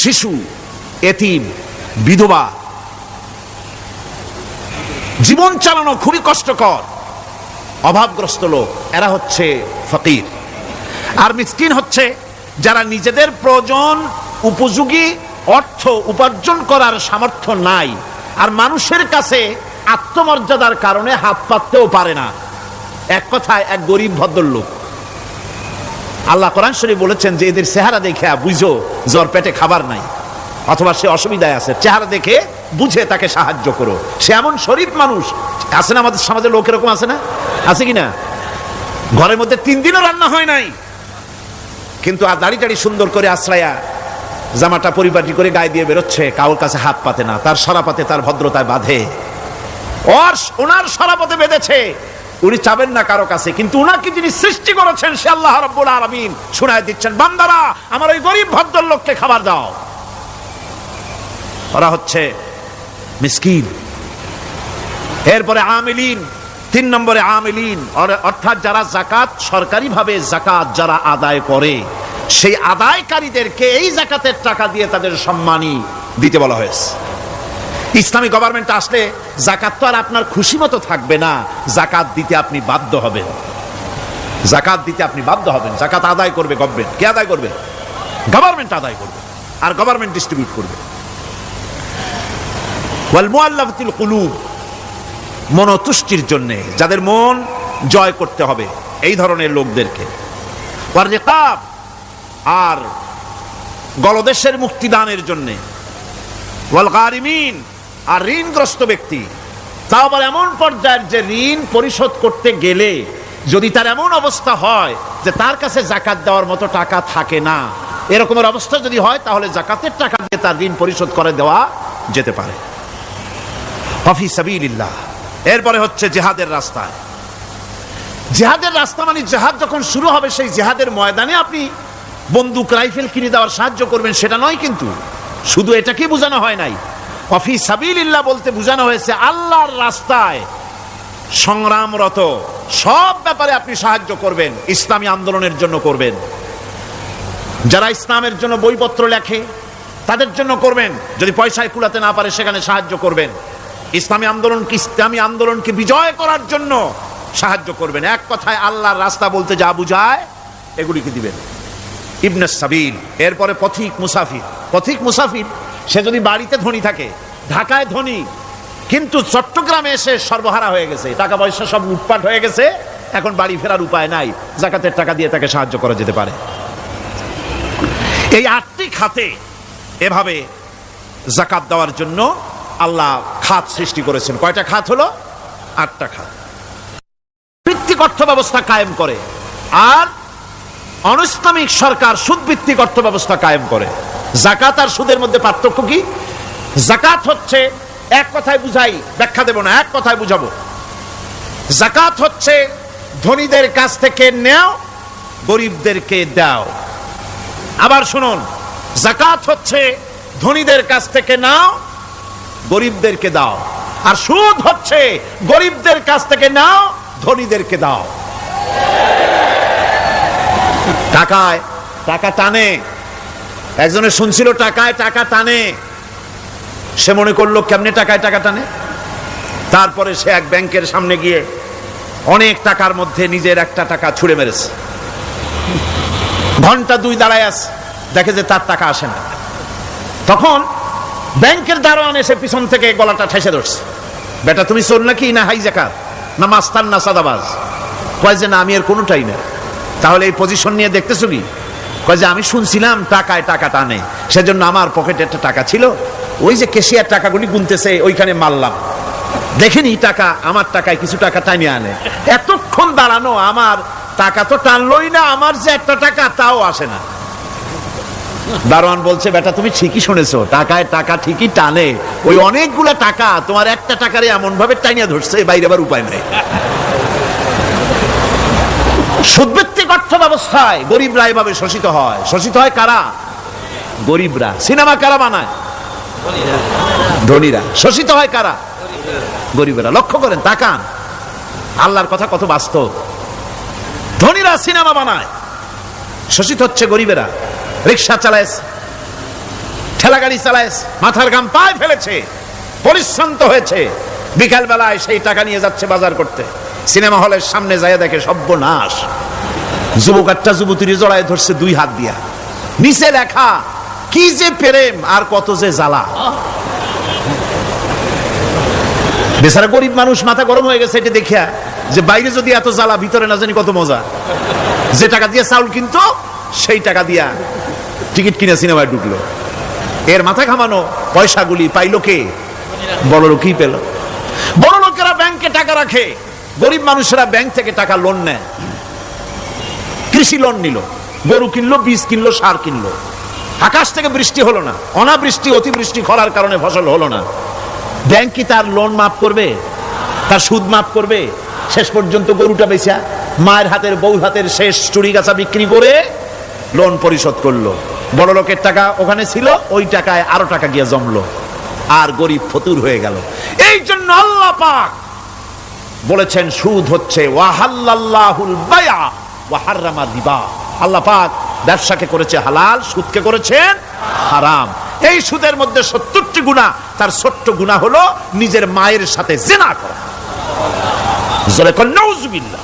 শিশু, এতিম, বিধবা, জীবন চালানো খুবই কষ্টকর, অভাবগ্রস্ত লোক, এরা হচ্ছে ফকির। আর মিসকিন হচ্ছে যারা নিজেদের প্রয়োজন উপযোগী অর্থ উপার্জন করার সামর্থ্য নাই, আর মানুষের কাছে আত্মমর্যাদার কারণে হাত পাততেও পারে না। এক কথায় এক গরিব ভদ্রলোক। আল্লাহ কোরআন শরীফ বলেছেন যে এদের চেহারা দেখে বুঝো জ্বর পেটে খাবার নাই, অথবা সে অসুবিধায় আছে, চেহারা দেখে বুঝে তাকে সাহায্য করো। সে এমন শরীফ মানুষ আছে না আমাদের সমাজে? লোক এরকম আছে না? আছে কিনা? ঘরের মধ্যে 3 দিনও রান্না হয় নাই, কিন্তু আর দাড়ি টাড়ি সুন্দর করে আশ্রয়া জামাটা পরিপাটি করে গায়ে দিয়ে বেরোচ্ছে, কাউর কাছে হাত পাতে না, তার সরাপাতে তার ভদ্রতায় বাঁধে। ওনার সরাপতে বেঁধেছে, উনি চাবেন না কারো কাছে, কিন্তু উনাকে যিনি সৃষ্টি করেছেন সে আল্লাহ রাব্বুল আলামিন শোনায় দিচ্ছেন, বান্দারা আমার ওই গরিব ভদ্রলোককে খাবার দাও। ওরা হচ্ছে মিসকিন। এরপরে আমিলিন, 3 নম্বরে আমিলিন, অর্থাৎ যারা যাকাত, সরকারিভাবে যাকাত যারা আদায় করে, সেই আদায়কারীদেরকে এই যাকাতের টাকা দিয়ে তাদের সম্মানী দিতে বলা হয়েছে। ইসলামী গভর্নমেন্ট আসলে যাকাত তো আর আপনার খুশি মতো থাকবে না, যাকাত দিতে আপনি বাধ্য হবেন। যাকাত দিতে আপনি বাধ্য হবেন। যাকাত আদায় করবে গভর্নমেন্ট। কে আদায় করবে? গভর্নমেন্ট আদায় করবে, আর গভর্নমেন্ট ডিস্ট্রিবিউট করবে। ওয়াল মুআল্লাফাতিল কুলুব, মনোতুষ্টির জন্য, যাদের মন জয় করতে হবে, এই ধরনের লোকদেরকে। ওয়ার রিকাব, আর গলদেশের মুক্তিদানের জন্য। ওয়াল গারিমিন, আর ঋণগ্রস্ত ব্যক্তি, তা আবার এমন পর্যায়ের যে ঋণ পরিশোধ করতে গেলে যদি তার এমন অবস্থা হয় যে তার কাছে যাকাত দেওয়ার মতো টাকা থাকে না, এরকমের অবস্থা যদি হয়, তাহলে যাকাতের টাকা দিয়ে তার ঋণ পরিশোধ করে দেওয়া যেতে পারে। ফি সাবিলিল্লাহ। এরপরে হচ্ছে জিহাদের রাস্তায়। জিহাদের রাস্তা মানে জিহাদ যখন শুরু হবে, সেই জিহাদের ময়দানে আপনি বন্দুক রাইফেল কিনে দেওয়ার সাহায্য করবেন, সেটা নয়। কিন্তু শুধু এটাকে বোঝানো হয় নাই। ফি সাবিলিল্লাহ বলতে বোঝানো হয়েছে আল্লাহর রাস্তায় সংগ্রামরত সব ব্যাপারে আপনি সাহায্য করবেন, ইসলামী আন্দোলনের জন্য করবেন। যারা ইসলামের জন্য বইপত্র লেখে তাদের জন্য করবেন, যদি পয়সায় কুলাতে না পারে সেখানে সাহায্য করবেন। ইসলামী আন্দোলনকে বিজয় করার জন্য সাহায্য করবেন। এক কথায় আল্লাহর রাস্তা বলতে যা বুঝায় এগুলিকে দিবেন। ইবনে সাবিল, এরপরে পথিক মুসাফির, সে যদি বাড়িতে ধনী থাকে, ঢাকায় ধনী, কিন্তু চট্টগ্রামে এসে সর্বহারা হয়ে গেছে, টাকা পয়সা সব লুটপাট হয়ে গেছে, এখন বাড়ি ফেরার উপায় নাই, যাকাতের টাকা দিয়ে তাকে সাহায্য করা যেতে পারে। এই 8টি খাতে এভাবে যাকাত দেওয়ার জন্য আল্লাহ খাত সৃষ্টি করেছেন। কয়টা খাত হলো? 8টা খাত। ভিত্তিক অর্থ ব্যবস্থা কায়েম করে, আর অনিসলামিক সরকার সুদ ভিত্তিক অর্থ ব্যবস্থা কায়েম করে। যাকাত আর সুদের মধ্যে পার্থক্য কি? যাকাত হচ্ছে, এক কথায় বুঝাই, ব্যাখ্যা দেব না, এক কথায় বুঝাবো। যাকাত হচ্ছে ধনীদের কাছ থেকে নেও, গরিবদেরকে দাও। আবার শুনুন, যাকাত হচ্ছে ধনীদের কাছ থেকে নাও, গরিবদেরকে দাও। আর সুদ হচ্ছে গরিবদের কাছ থেকে নাও, ধনীদেরকে দাও। টাকায় টাকা টানে, একজনের শুনছিল টাকায় টাকা টানে, সে মনে করলো কেমনে টাকায় টাকা টানে। তারপরে সে এক ব্যাংকের সামনে গিয়ে অনেক টাকার মধ্যে নিজের একটা টাকা ছুঁড়ে মেরেছে। ঘন্টা 2 দাঁড়ায় আছে, দেখে যে তার টাকা আসে না। তখন ব্যাংকের দারোয়ান এসে পিছন থেকে গলাটা ঠেসে ধরছে, বেটা তুমি চোর নাকি, না হাইজাকার, না মাস্তান, না সাদাবাজ? কয় যে না, আমি এর কোনোটাই না। তাহলে এই পজিশন নিয়ে দেখতেছো কি? কয় যে আমি শুনছিলাম টাকায় টাকা টানে, সেজন্য আমার পকেটে একটা টাকা ছিল, ওই যে ক্যাশিয়ার টাকাগুলি গুনতেছে ওইখানে মারলাম, দেখেনি টাকা, আমার টাকায় কিছু টাকা টানিয়ে আনে। এতক্ষণ দাঁড়ানো, আমার টাকা তো টানলই না, আমার যে একটা টাকা তাও আসে না। দারোয়ান বলছে, বেটা তুমি ঠিকই শুনেছো, টাকায় টাকা ঠিকই টানে, ওই অনেকগুলা টাকা তোমার একটা টাকারে এমন ভাবে টানিয়া ধরছে, বাইরে আবার উপায় নাই। সুদভিত্তিক অর্থ ব্যবস্থায় গরিবরা এভাবে শোষিত হয়। শোষিত হয় কারা? গরিবরা। সিনেমা কারা বানায়? ধনীরা। শোষিত হয় কারা? গরিবরা। লক্ষ্য করেন, তাকান, আল্লাহর কথা কত বাস্তব। ধনীরা সিনেমা বানায়, শোষিত হচ্ছে গরিবেরা। রিক্সা চালাইছে, ঠেলা গাড়ি চালাইছে, মাথার ঘাম পায়ে ফেলেছে, পরিশ্রান্ত হয়েছে, বিকাল বেলায় সেই টাকা নিয়ে যাচ্ছে বাজার করতে। সিনেমা হলের সামনে যায় দেখে সর্বনাশ, যুবক একটা যুবতীর জড়ায় ধরছে 2 হাত দিয়া, নিচে লেখা কি যে প্রেম আর কত যে জ্বালা। বেচারা গরিব মানুষ মাথা গরম হয়ে গেছে এটা দেখিয়া, যে বাইরে যদি এত জ্বালা, ভিতরে না জানি কত মজা। যে টাকা দিয়ে চাউল কিনতো, সেই টাকা দিয়া টিকিট কিনে সিনেমায় ঢুকলো। এর মাথা ঘামানো পয়সাগুলি পাইলো কে? বড় লোকই পেল। বড় লোকেরা ব্যাংকে টাকা রাখে, গরিব মানুষেরা ব্যাংক থেকে টাকা লোন নেয়। কৃষি লোন নিল, গরু কিনলো, বীজ কিনলো, সার কিনলো। আকাশ থেকে বৃষ্টি হলো না, অনাবৃষ্টি, অতিবৃষ্টি, খরার কারণে ফসল হলো না। ব্যাংক কি তার লোন মাফ করবে? তার সুদ মাফ করবে? শেষ পর্যন্ত গরুটা বেচা, মায়ের হাতের, বউ হাতের শেষ চুরি গাছা বিক্রি করে লোন পরিশোধ করলো। বড় লোকের টাকা ওখানে ছিল, ওই টাকায় আরো টাকা গিয়ে জমলো, আর গরিব ফতুর হয়ে গেল। এই জন্য আল্লাহ পাক বলেছেন, সুদ হচ্ছে ওয়াহাল্লাল্লাহুল বায়আ ওয়া হাররামা রিবা। আল্লাহ পাক ব্যবসাকে করেছে হালাল, সুদকে করেছেন হারাম। এই সুদের মধ্যে 70টি গুনাহ, তার ছোট্ট গুনাহ হলো নিজের মায়ের সাথে জিনা করা। জোরে কোন নাউজুবিল্লাহ।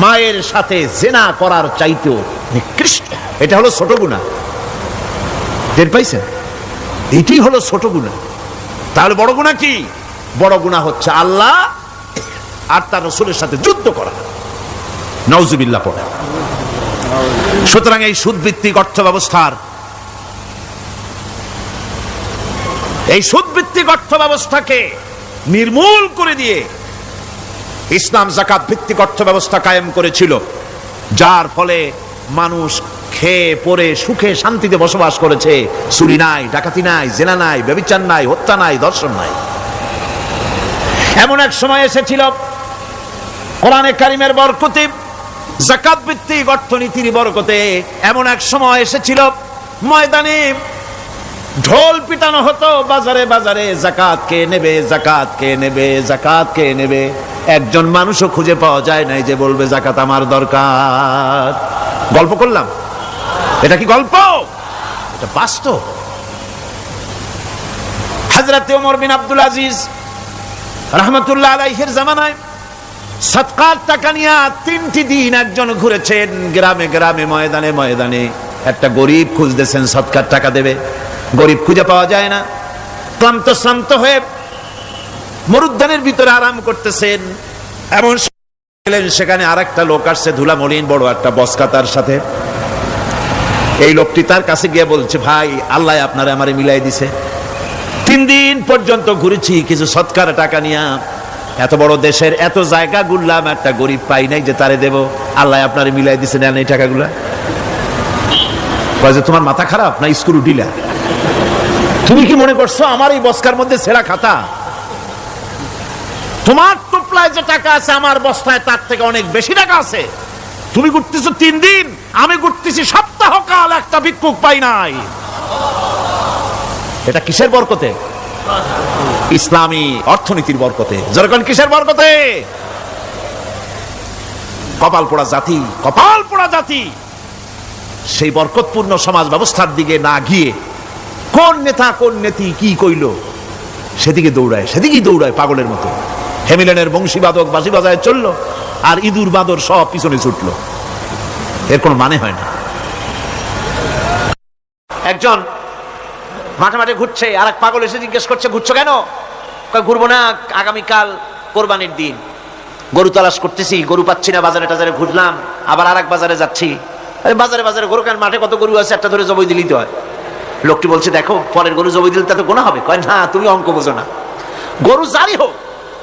মায়ের সাথে জিনা করার চাইতেও নিকৃষ্ট, এটা হলো ছোট গুনাহ। টের পাইছেন? এটাই হলো ছোট গুনাহ। তাহলে বড় গুনাহ কি? বড় গুনাহ হচ্ছে আল্লাহ আর তার রাসূলের সাথে যুদ্ধ করা। নাউজুবিল্লাহ পড়ে। সুতরাং এই সুদভিত্তিক অর্থ ব্যবস্থার, এই সুদভিত্তিক অর্থ ব্যবস্থাকে নির্মূল করে দিয়ে ইসলাম যাকাত ভিত্তিক অর্থ ব্যবস্থা কায়েম করেছিল, যার ফলে মানুষ খেয়ে পরে সুখে শান্তিতে বসবাস করেছে। চুরি নাই, ডাকাতি নাই, জেনা নাই, ব্যভিচার নাই, হত্যা নাই, ধর্ষণ নাই। এমন এক সময় এসেছিল কোরআনে কারিমের বরকতে, যাকাত ভিত্তিক অর্থনীতির বরকতে, এমন এক সময় এসেছিল ময়দানে ঢোল পিটানো হতো বাজারে বাজারে, যাকাত কে নেবে, যাকাত কে নেবে, যাকাত কে নেবে। একজন মানুষও খুঁজে পাওয়া যায় নাই যে বলবে যাকাত আমার দরকার। গল্প করলাম? এটা কি গল্প? এটা বাস্তব। হযরত ওমর বিন আব্দুল আজিজ রাহমাতুল্লাহ আলাইহির জামানায় সদকার টাকা নিয়ে 3টি দিন একজন ঘুরেছেন গ্রামে গ্রামে, ময়দানে ময়দানে। একটা গরিব খুঁজতেছেন সদকার টাকা দেবে, গরিব খুঁজে পাওয়া যায় না। ক্লান্ত শ্রান্ত হয়ে মরুদ্যানের ভিতরে আরাম করতেছেন, এমন সেখানে আরেকটা লোক আসছে, ধুলা মলিন বড় একটা বস্কা তার সাথে। এই লোকটি তার কাছে গিয়ে বলছে, ভাই আল্লাহ আপনারে আমারে মিলাই দিছে, 3 দিন পর্যন্ত ঘুরেছি কিছু সৎকার টাকা নিয়ে, এত বড় দেশের এত জায়গা ঘুরলাম, একটা গরিব পাই নাই যে তারে দেব, আল্লাহ আপনারে মিলাই দিছে, নেন এই টাকাগুলা। যে তোমার মাথা খারাপ না স্ক্রু ঢিলা? তুমি কি মনে করছো আমার এই বস্কার মধ্যে ছেঁড়া খাতা? তোমার টুপলায় যে টাকা আছে আমার বস্তায় তার থেকে অনেক বেশি টাকা আছে। তুমি ঘুরতেছো 3 দিন, আমি ঘুরতেছি সপ্তাহকাল, একটা ভিক্ষুক পাই নাই। এটা কিসের বরকতে? ইসলামী অর্থনীতির বরকতে। যখন কিসের বরকতে? কপাল পোড়া জাতি, কপাল পোড়া জাতি। সেই বরকতপূর্ণ সমাজ ব্যবস্থার দিকে না গিয়ে কোন নেতা কোন নেত্রী কি কইল সেদিকে দৌড়ায়, সেদিকেই দৌড়ায় পাগলের মতো। হেমিলেনের বংশীবাদক বাঁশি বাজায় চললো, আর ইঁদুর বাদর সব পিছনে ছুটলো। এর কোনো মানে হয় না। একজন মাঠে মাঠে ঘুরছে, আর এক পাগল এসে জিজ্ঞেস করছে, ঘুরছো কেন? ঘুরবো না, আগামীকাল কোরবানির দিন, গরু তালাশ করতেছি, গরু পাচ্ছি না, বাজারে টাজারে ঘুরলাম, আবার আর এক বাজারে যাচ্ছি। আরে বাজারে বাজারে গরু কেন? মাঠে কত গরু আছে, একটা ধরে জবাই দিলেই তো হয়। লোকটি বলছে, দেখো পরের গরু জবাই দিলে তাতে গোনা হবে। কয় না, তুমি অঙ্ক বোঝো না। গরু জারি হোক,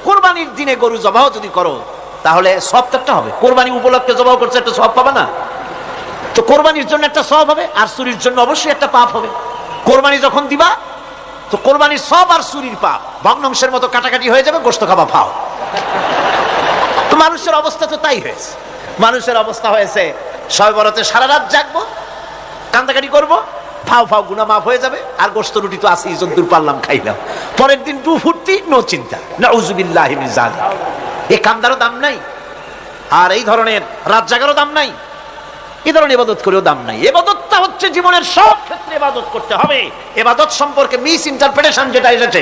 কোরবানির দিনে গরু জবাও যদি করো তাহলে সব তো একটা হবে। কোরবানি উপলক্ষে জবাও করছে, একটা সব পাবে না? তো কোরবানির জন্য একটা সব হবে, আর চুরির জন্য অবশ্যই একটা পাপ হবে। কোরবানি যখন দিবা তো কোরবানির সব আর চুরির পাপ ভগ্নাংশের মতো কাটাকাটি হয়ে যাবে, গোশত খাবা ফাও। তো মানুষের অবস্থা তো তাই হয়েছে। মানুষের অবস্থা হয়েছে শবে বরাতে সারা রাত জাগবো, কান্দাকাটি করবো, ফাও ফাও গুনাহ মাফ হয়ে যাবে, আর গোশত রুটি তো আসি, যদ্দূর পারলাম খাইলাম। পরের দিন টু ফুর্তি, নো চিন্তা। নাউযুবিল্লাহি মিন যালিক। এই কান্দারও দাম নাই, আর এই ধরনের রাত জাগারও দাম নাই, এই ধরনের ইবাদত করেও দাম নাই। ইবাদতটা হচ্ছে জীবনের সব ক্ষেত্রে ইবাদত করতে হবে। ইবাদত সম্পর্কে মিস ইন্টারপ্রিটেশন যেটা এসেছে,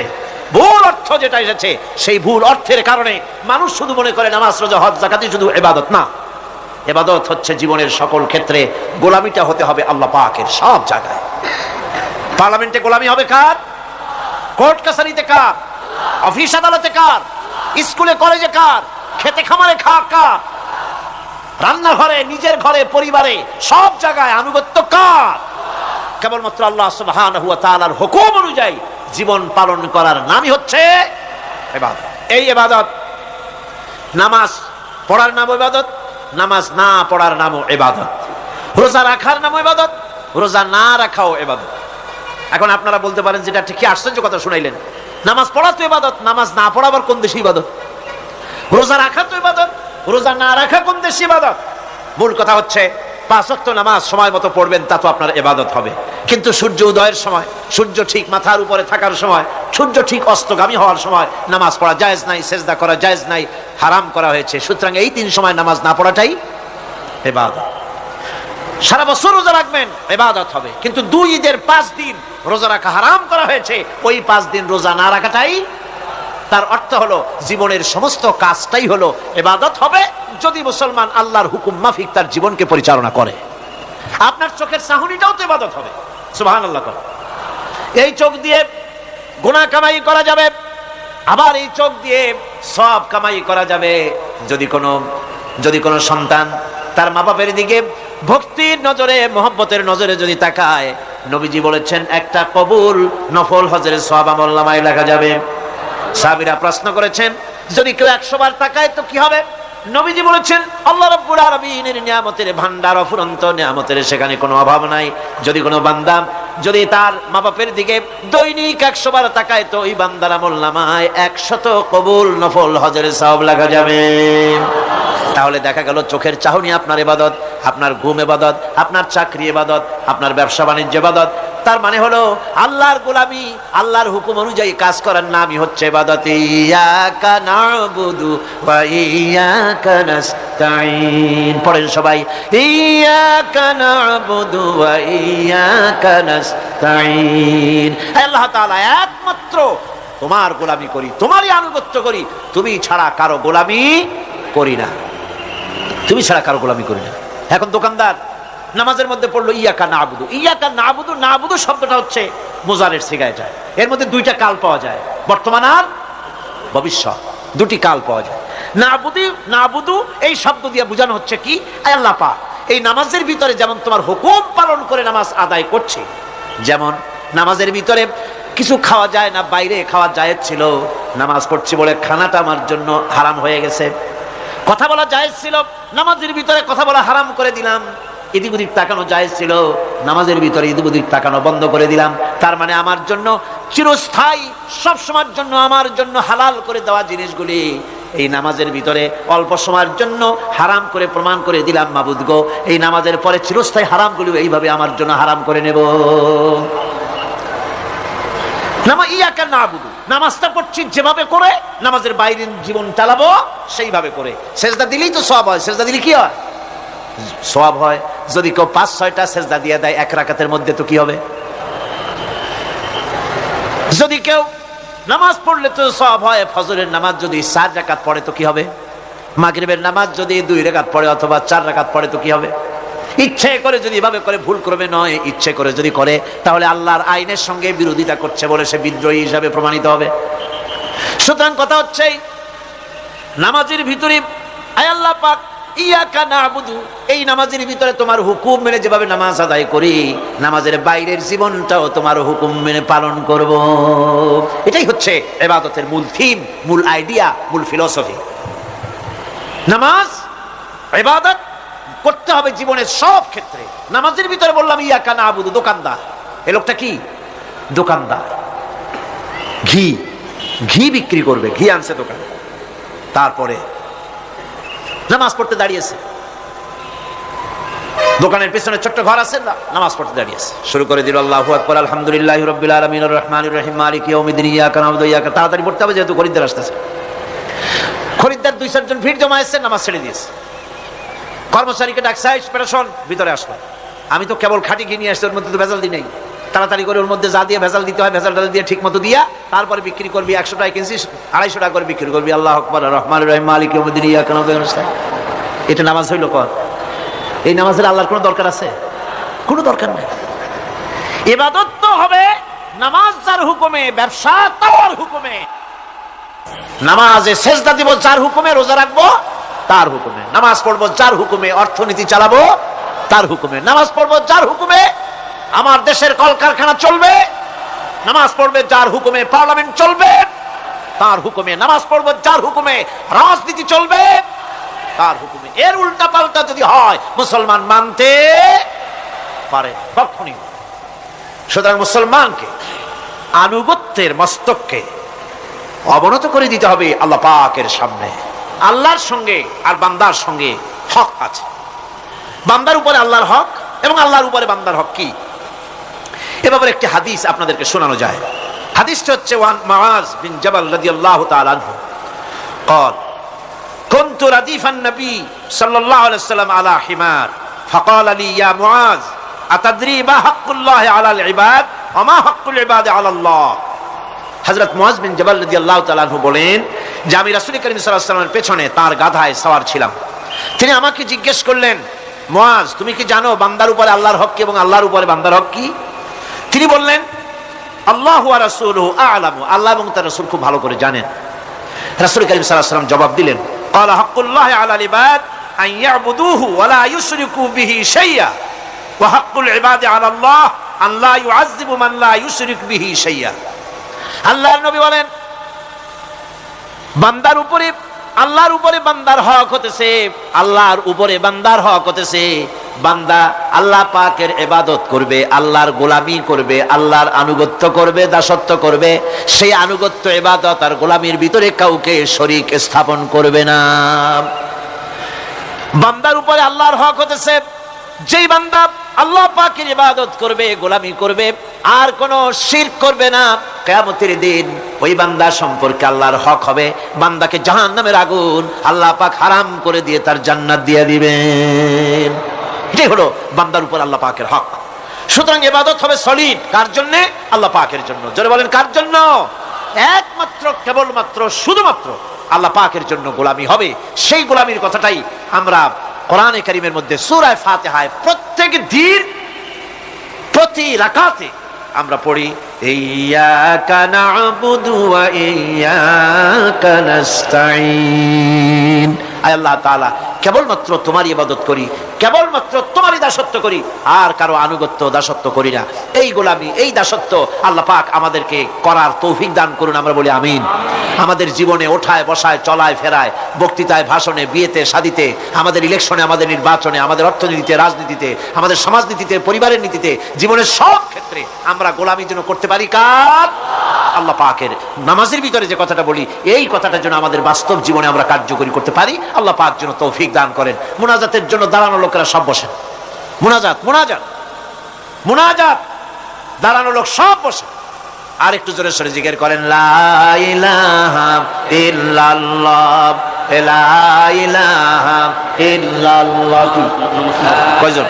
ভুল অর্থ যেটা এসেছে, সেই ভুল অর্থের কারণে মানুষ শুধু মনে করে নামাজ রোজা হজ যাকাতই শুধু ইবাদত না। ইবাদত হচ্ছে জীবনের সকল ক্ষেত্রে গোলামিটা হতে হবে আল্লাহ পাকের সব জায়গায়। পার্লামেন্টে গোলামি হবে কার? কোর্ট কাছারিতে কার? অফিস আদালতে কার? স্কুলে কলেজে কার? খেতে খামারে কার? রান্নাঘরে, নিজের ঘরে, পরিবারে, সব জায়গায় আনুগত্য কার? কেবলমাত্র আল্লাহ সুবহানাহু ওয়া তাআলার হুকুম অনুযায়ী জীবন পালন করার নামই হচ্ছে ইবাদত। এই ইবাদত, নামাজ পড়ার নাম ইবাদত, নামাজ না পড়ার নামও ইবাদত। রোজা রাখার নামও ইবাদত, রোজা না রাখাও ইবাদত। এখন আপনারা বলতে পারেন, যেটা ঠিক আশ্চর্য কথা শুনাইলেন, নামাজ পড়া তো ইবাদত, নামাজ না পড়া আবার কোন দেশে ইবাদত? রোজা রাখা তো ইবাদত, রোজা না রাখা কোন দেশে ইবাদত? মূল কথা হচ্ছে 5 ওয়াক্ত নামাজ সময় মতো পড়বেন, তা তো আপনার ইবাদত হবে। কিন্তু সূর্য উদয়ের সময়, সূর্য ঠিক মাথার উপরে থাকার সময়, সূর্য ঠিক অস্তগামী হওয়ার সময় নামাজ পড়া জায়েজ নাই, সেজদা করা জায়েজ নাই, হারাম করা হয়েছে। সুতরাং এই 3 সময় নামাজ না পড়াটাই ইবাদত। সারা বছর রোজা রাখবেন, ইবাদত হবে। কিন্তু 2 ঈদের 5 দিন রোজা রাখা হারাম করা হয়েছে, ওই 5 দিন রোজা না রাখাটাই, তার অর্থ হলো জীবনের সমস্ত কাজটাই হলো ইবাদত হবে, যদি মুসলমান আল্লাহর হুকুম মাফিক তার জীবনকে পরিচালনা করে। আপনার চোখের চাহনিটাও তো ইবাদত হবে। সুবহানাল্লাহ। এই চোখ দিয়ে গুনাহ কামাই করা যাবে, আবার এই চোখ দিয়ে সওয়াব কামাই করা যাবে। যদি কোনো সন্তান তার মা বাপের দিকে ভক্তির নজরে, মহব্বতের নজরে যদি তাকায়, নবীজি বলেছেন একটা কবুল নফল হজের সওয়াব আমলনামায় লেখা যাবে। সাহাবীরা প্রশ্ন করেছেন, যদি কেউ 100 বার তাকায় তো কি হবে? নবীজি বলেছেন, আল্লাহ রাব্বুল আলামিনের নিয়ামতের ভান্ডার অফুরন্ত নিয়ামতের, সেখানে কোনো অভাব নাই। যদি কোনো বান্দা যদি তার মা বাপের দিকে দৈনিক 100 বার তাকায়, তো ওই বান্দার আমলনামায় 100 কবুল নফল হজের সওয়াব লেখা যাবে। তাহলে দেখা গেল চোখের চাহনি আপনার ইবাদত, আপনার ঘুম ইবাদত, আপনার চাকরি ইবাদত, আপনার ব্যবসা বাণিজ্য ইবাদত। তার মানে হলো আল্লাহর গোলামি, আল্লাহর হুকুম অনুযায়ী কাজ করার নামই হচ্ছে ইবাদত। ইয়াকা না'বুদু ওয়া ইয়াকা নাস্তাঈন। পড়েন সবাই, ইয়াকা না'বুদু ওয়া ইয়াকা নাস্তাঈন। আল্লাহ তাআলা একমাত্র তোমার গোলামি করি, তোমারই আনুগত্য করি, তুমি ছাড়া কারো গোলামি করি না, তুমি ছাড়া কারো গোলামি করি না। এখন দোকানদার নামাজের মধ্যে পড়লো ইয়াকা নাবুদু, ইয়াকা নাবুদু, নাবুদু শব্দটা হচ্ছে মোজারের সিগায় যায়, এর মধ্যে দুইটা কাল পাওয়া যায়, বর্তমান আর ভবিষ্যৎ, দুটি কাল পাওয়া যায়। নাবুদু, নাবুদু এই শব্দ দিয়ে বোঝানো হচ্ছে কি, আল্লাহ পাক এই নামাজের ভিতরে যেমন তোমার হুকুম পালন করে নামাজ আদায় করছে, যেমন নামাজের ভিতরে কিছু খাওয়া যায় না, বাইরে খাওয়া জায়েজ ছিল, নামাজ পড়ছি বলে খানাটা আমার জন্য হারাম হয়ে গেছে, কথা বলা জায়েজ ছিল, নামাজের ভিতরে কথা বলা হারাম করে দিলাম, এদিক ওদিক তাকানো জায়েজ ছিল, নামাজের ভিতরে এদিক ওদিক তাকানো বন্ধ করে দিলাম, তার মানে আমার জন্য চিরস্থায়ী সব সময়ের জন্য আমার জন্য হালাল করে দেওয়া জিনিসগুলি এই নামাজের ভিতরে অল্প সময়ের জন্য হারাম করে প্রমাণ করে দিলাম, মাবুদ গো এই নামাজের পরে চিরস্থায়ী হারামগুলি এইভাবে আমার জন্য হারাম করে নেব। ইয়াকা নাবুদু, নামাজটা পড়ছি যেভাবে করে নামাজের বাইরের জীবন চালাবো সেইভাবে করে, সেজদা দিলেই তো সওয়াব হয়, সেজদা দিলে কি হয়, সওয়াব হয়। যদি কেউ 5-6টা সেজদা দিয়ে দেয় এক রাকাতের মধ্যে তো কি হবে, যদি কেউ নামাজ পড়লে তো সওয়াব হয়, ফজরের নামাজ যদি 4 রাকাত পড়ে তো কি হবে, মাগরিবের নামাজ যদি 2 রাকাত পড়ে অথবা 4 রাকাত পড়ে তো কি হবে। ইচ্ছে করে যদি এভাবে করে, ভুল ক্রমে নয়, ইচ্ছে করে যদি করে, তাহলে আল্লাহর আইনের সঙ্গে বিরোধিতা করছে বলে সে বিদ্রোহী হিসাবে প্রমাণিত হবে। সুতরাং কথা হচ্ছে নামাজের ভিতরে আয় আল্লাহ পাক ইয়াকা নাবুদু, এই নামাজের ভিতরে তোমার হুকুম মেনে যেভাবে নামাজ আদায় করি, নামাজের বাইরের জীবনটাও তোমার হুকুম মেনে পালন করব। এটাই হচ্ছে ইবাদতের মূল থিম, মূল আইডিয়া, মূল ফিলোসফি। নামাজ ইবাদত করতে হবে জীবনের সব ক্ষেত্রে। নামাজের ভিতরে বললাম ইয়াকা নাবুদু, দোকানদার, এই লোকটা কি দোকানদার, ঘি বিক্রি করবে, ঘি আনছে দোকানে, তারপরে নামাজ পড়তে দাঁড়িয়েছে, দোকানের পেছনে ছোট্ট ঘর আছে, নামাজ পড়তে দাঁড়িয়েছে, শুরু করে দিল আল্লাহু আকবার, আলহামদুলিল্লাহি রাব্বিল আলামিন আর রহমানির রহিম মালিকি ইয়াউমিদ্দিন, ইয়াকা নাবুদু ইয়াকা, তাড়াতাড়ি পড়তে হবে যেহেতু খরিদ্দার আসতেছে। খরিদ্দার 2-4 জন ভিড় জমা এসেছে, নামাজ ছেড়ে দিয়েছে, কর্মচারীকে ডাকছে, পেরেশন ভিতরে আসলো, আমি তো কেবল খাঁটি ঘি নিয়ে আসছি, ওর মধ্যে তো ভেজাল দিই নেই, তাড়াতাড়ি করে ওর মধ্যে যা দিয়ে ভেজাল দিতে হয় ভেজাল দিয়ে ঠিক মতো দিয়া তারপরে বিক্রি করবি, 100 টাকা কিনছি 250 টাকা করে বিক্রি করবি, আল্লাহু আকবার রহমানির রহিম মালিকি ইয়াউমিদ্দিন ইয়াকা নাবুদু ওয়া ইয়্যাকা। এটা নামাজ হইল কর? এই নামাজের আল্লাহর কোনো দরকার আছে? কোনো দরকার নাই। ইবাদত তো হবে নামাজ যার হুকুমে, ব্যবসা তার হুকুমে, নামাজে সেজদা দিব যার হুকুমে, রোজা রাখবো তার হুকুমে, নামাজ পড়বো যার হুকুমে, অর্থনীতি চালাবো তার হুকুমে, নামাজ পড়বো যার হুকুমে আমার দেশের কলকারখানা চলবে, নামাজ পড়বে যার হুকুমে পার্লামেন্ট চলবে তার হুকুমে, নামাজ পড়বো যার হুকুমে রাজনীতি চলবে তার হুকুমে। এর উল্টা পাল্টা যদি হয় মুসলমান মানতে পারে কখনই। সুতরাং মুসলমানকে আনুগত্যের মস্তককে অবনত করে দিতে হবে আল্লাহ পাকের সামনে। আল্লাহর সঙ্গে আর বান্দার সঙ্গে হক আছে, বান্দার উপরে আল্লাহর হক এবং আল্লাহর উপরে বান্দার হক কি, এ ব্যাপারে একটি হাদিস আপনাদেরকে শোনানো যায়। হাদিসটা হচ্ছে ওয়ান মুআজ বিন জাবাল রাদিয়াল্লাহু তাআলা আনহু قال كنت رديف النبي صلى الله عليه وسلم على حمار فقال لي يا معاذ أتدري ما حق الله على العباد وما حق العباد على الله। হযরত মুআজ বিন জাবাল রাদিয়াল্লাহু তাআলা আনহু বলেন যে আমি রাসূল করিম সাল্লাল্লাহু আলাইহি ওয়াসাল্লামের পেছনে তার গাধায় সওয়ার ছিলাম, তিনি আমাকে জিজ্ঞেস করলেন, মুআজ তুমি কি জানো বান্দার উপরে আল্লাহর হক কি এবং আল্লাহর উপরে বান্দার হক কি? তিনি বললেন আল্লাহু ওয়া রাসূলুহু আ'লামু, আল্লাহ এবং তার রাসূল খুব ভালো করে জানেন। রাসূল করিম সাল্লাল্লাহু আলাইহি ওয়াসাল্লাম জবাব দিলেন, ক্বালা হাক্কুল্লাহি আলাল ইবাদ আন ইয়াবুদুহু ওয়া লা ইউশরিকু বিহি শাইআ ওয়া হাক্কুল ইবাদি আলাল্লাহ আন লা ইউআযযিবু মান লা ইউশরিক বিহি শাইআ। আল্লাহর নবী বলেন বান্দার উপরে আল্লাহর উপরে বান্দার হক হতেছে, আল্লাহর উপরে বান্দার হক হতেছে বান্দা আল্লাহ পাকের ইবাদত করবে, আল্লাহর গোলামি করবে, আল্লাহর আনুগত্য করবে, দাসত্ব করবে, সেই আনুগত্য ইবাদত আর গোলামির ভিতরে কাউকে শরীক স্থাপন করবে না। বান্দার উপরে আল্লাহর হক হতেছে যেই বান্দা আল্লাহ পাকের ইবাদত করবে, গোলামি করবে, আর কোনো শিরক করবে না, কিয়ামতের দিন ওই বান্দা সম্পর্কে আল্লাহর হক হবে বান্দাকে জাহান্নামের আগুন আল্লাহ পাক হারাম করে দিয়ে তার জান্নাত দিয়ে দিবেন। এটাই হলো বান্দার উপর আল্লাহ পাকের হক। সুতরাং ইবাদত হবে সলিড কার জন্য? আল্লাহ পাকের জন্য। জোরে বলেন কার জন্য? একমাত্র কেবলমাত্র শুধুমাত্র আল্লাহ পাকের জন্য গোলামি হবে। সেই গোলামির কথাটাই আমরা কোরআনে কারীমের মধ্যে সূরা ফাতিহায় প্রত্যেক দিন প্রতি রাকাতে আমরা পড়ি, ইয়্যাকা না'বুদু ওয়া ইয়্যাকা নাস্তাঈন। আয় আল্লাহ তাআলা, কেবলমাত্র তোমার ইবাদত করি, কেবলমাত্র তোমারই দাসত্ব করি, আর কারো আনুগত্য দাসত্ব করি না। এই গোলামি, এই দাসত্ব আল্লাহ পাক আমাদেরকে করার তৌফিক দান করুন, আমরা বলি আমিন। আমাদের জীবনে ওঠায় বসায়, চলায় ফেরায়, বক্তৃতায়, ভাষণে, বিয়েতে, শাদীতে, আমাদের ইলেকশনে, আমাদের নির্বাচনে, আমাদের অর্থনীতিতে, রাজনীতিতে, আমাদের সমাজনীতিতে, পরিবারের নীতিতে, জীবনের সব ক্ষেত্রে আমরা গোলামি যেন করতে পারি কার? আল্লাহ পাকের। নামাজের ভিতরে যে কথাটা বলি, এই কথাটা যেন আমাদের বাস্তব জীবনে আমরা কার্যকরী করতে পারি, আল্লাহ পাক যেন তৌফিক দান করেন। মুনাজাতের জন্য দাঁড়ানো লোকেরা সব বসেন। মুনাজাত মুনাজাত মুনাজাত, দাঁড়ানো লোক সব বসেন। আর একটু জোরে সরে জিকির করেন, লা ইলাহা ইল্লাল্লাহ, লা ইলাহা ইল্লাল্লাহ। কয়জন?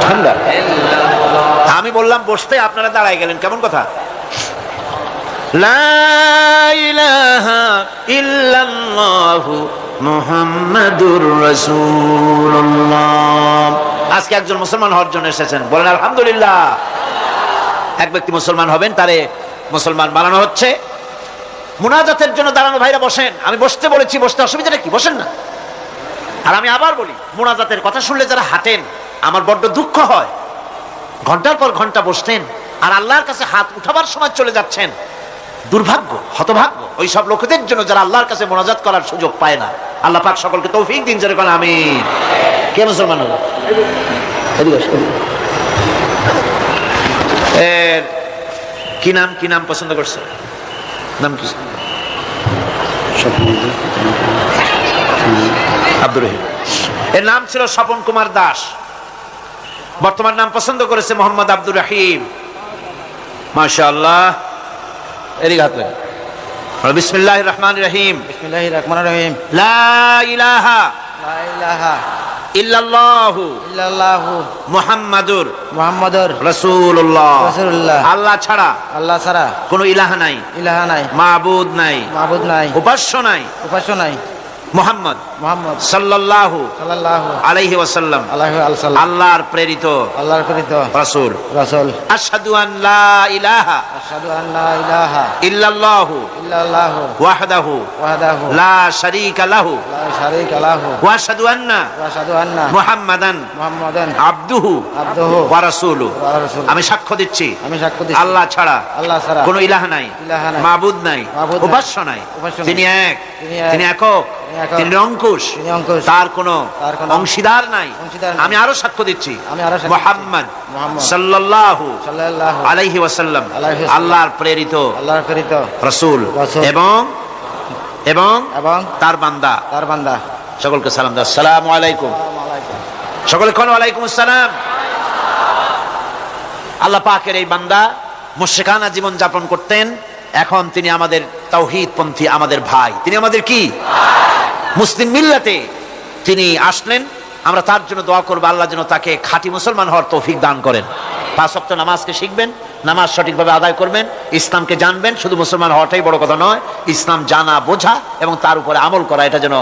ঠান্ডা। আমি বললাম বসতে, আপনারা দাঁড়ায় গেলেন, কেমন কথা? লা ইলাহা ইল্লাল্লাহু মুহাম্মাদুর রাসূলুল্লাহ। আজকে একজন মুসলমান হওয়ার জন্য এসেছেন, বলেন আলহামদুলিল্লাহ। এক ব্যক্তি মুসলমান হবেন, তারে মুসলমান বানানো হচ্ছে। মুনাজাতের জন্য দাঁড়ানো ভাইরা বসেন। আমি বসতে বলেছি, বসতে অসুবিধাটা কি? বসেন না। আর আমি আবার বলি, মুনাজাতের কথা শুনলে যারা হাঁটেন, আমার বড্ড দুঃখ হয়। ঘন্টার পর ঘন্টা বসতেন আর আল্লাহর কাছে হাত উঠাবার সময় চলে যাচ্ছেন। দুর্ভাগ্য, হতভাগ্য ওই সব লোকদের জন্য যারা আল্লাহর কাছে মুনাজাত করার সুযোগ পায় না। আল্লাহ পাক সকলকে তৌফিক দিন, জোরে বলেন আমিন। কে মুসলমান হলো? এর কি নাম, কি নাম পছন্দ করছে? নাম কি? আব্দুর রহিম। এর নাম ছিল স্বপন কুমার দাস, বর্তমান নাম পছন্দ করেছে মোহাম্মদ আব্দুর রহিম। মাশাআল্লাহ। এদিকে হাত লাগা। বিসমিল্লাহির রহমানির রহিম। বিসমিল্লাহির রহমানির রহিম। লা ইলাহা লা ইলাহা ইল্লাল্লাহু ইল্লাল্লাহু মুহাম্মাদুর মুহাম্মাদুর রাসূলুল্লাহ। রাসূলুল্লাহ। আল্লাহ ছাড়া, আল্লাহ ছাড়া কোনো ইলাহা নাই, ইলাহা নাই, মাবুদ নাই, মাবুদ নাই, উপাস্য নাই, উপাস্য নাই, মুহাম্মদ মুহাম্মদ সাল্লাল্লাহু সাল্লাল্লাহু আলাইহি ওয়াসাল্লাম আলাইহি ওয়াসাল্লাম আল্লাহর প্রেরিত আল্লাহর প্রেরিত রাসূল। রাসূল। আশহাদু আন লা ইলাহা আশহাদু আন লা ইলাহা ইল্লাল্লাহু ইল্লাল্লাহু ওয়াহদাহু ওয়াহদাহু লা শারীকা লাহু লা শারীকা লাহু ওয়া আশহাদু আন্না ওয়া আশহাদু আন্না মুহাম্মাদান মুহাম্মাদান আবদুহু আবদুহু ওয়া রাসূলুহু। ওয়া রাসূলুহু। আমি সাক্ষ্য দিচ্ছি, আমি সাক্ষ্য দিচ্ছি, আল্লাহ ছাড়া, আল্লাহ ছাড়া কোনো ইলাহা নাই, ইলাহা নাই, মাবুদ নাই, মাবুদ নাই, উপাস্য নাই, উপাস্য নাই, তিনি এক, তিনি এক, তিনি একক, একক, তিনি নিরঙ্কুশ, তিনি অঙ্কুশ, তার কোনো তার কোনো অংশীদার নাই। অংশীদার নাই। আমি আরো সাক্ষ্য দিচ্ছি, আমি আরো সাক্ষ্য মুহাম্মদ দিচ্ছি, মুহাম্মদ সাল্লাল্লাহু সাল্লাল্লাহু আলাইহি ওয়াসাল্লাম আলাইহি ওয়াসাল্লাম আল্লাহর প্রেরিত আল্লাহর প্রেরিত রাসূল রাসূল এবং এবং এবং তার বান্দা। তার বান্দা। সকলকে সালাম দাও, আসসালামু আলাইকুম। সকলে কোন ওয়ালাইকুম আসসালাম। আল্লাহ পাকের এই বান্দা মুশরিকানা জীবন যাপন করতেন, এখন তিনি আমাদের তাওহীদ পন্থী, আমাদের ভাই। তিনি আমাদের কি? মুসলিম মিল্লাতে তিনি আসলেন। আমরা তার জন্য দোয়া করব, আল্লাহ যেন তাকে খাঁটি মুসলমান হওয়ার তৌফিক দান করেন। 5 ওয়াক্ত নামাজকে শিখবেন, নামাজ সঠিকভাবে আদায় করবেন, ইসলামকে জানবেন। শুধু মুসলমান হওয়াটাই বড় কথা নয়, ইসলাম জানা, বোঝা এবং তার উপরে আমল করা, এটা যেন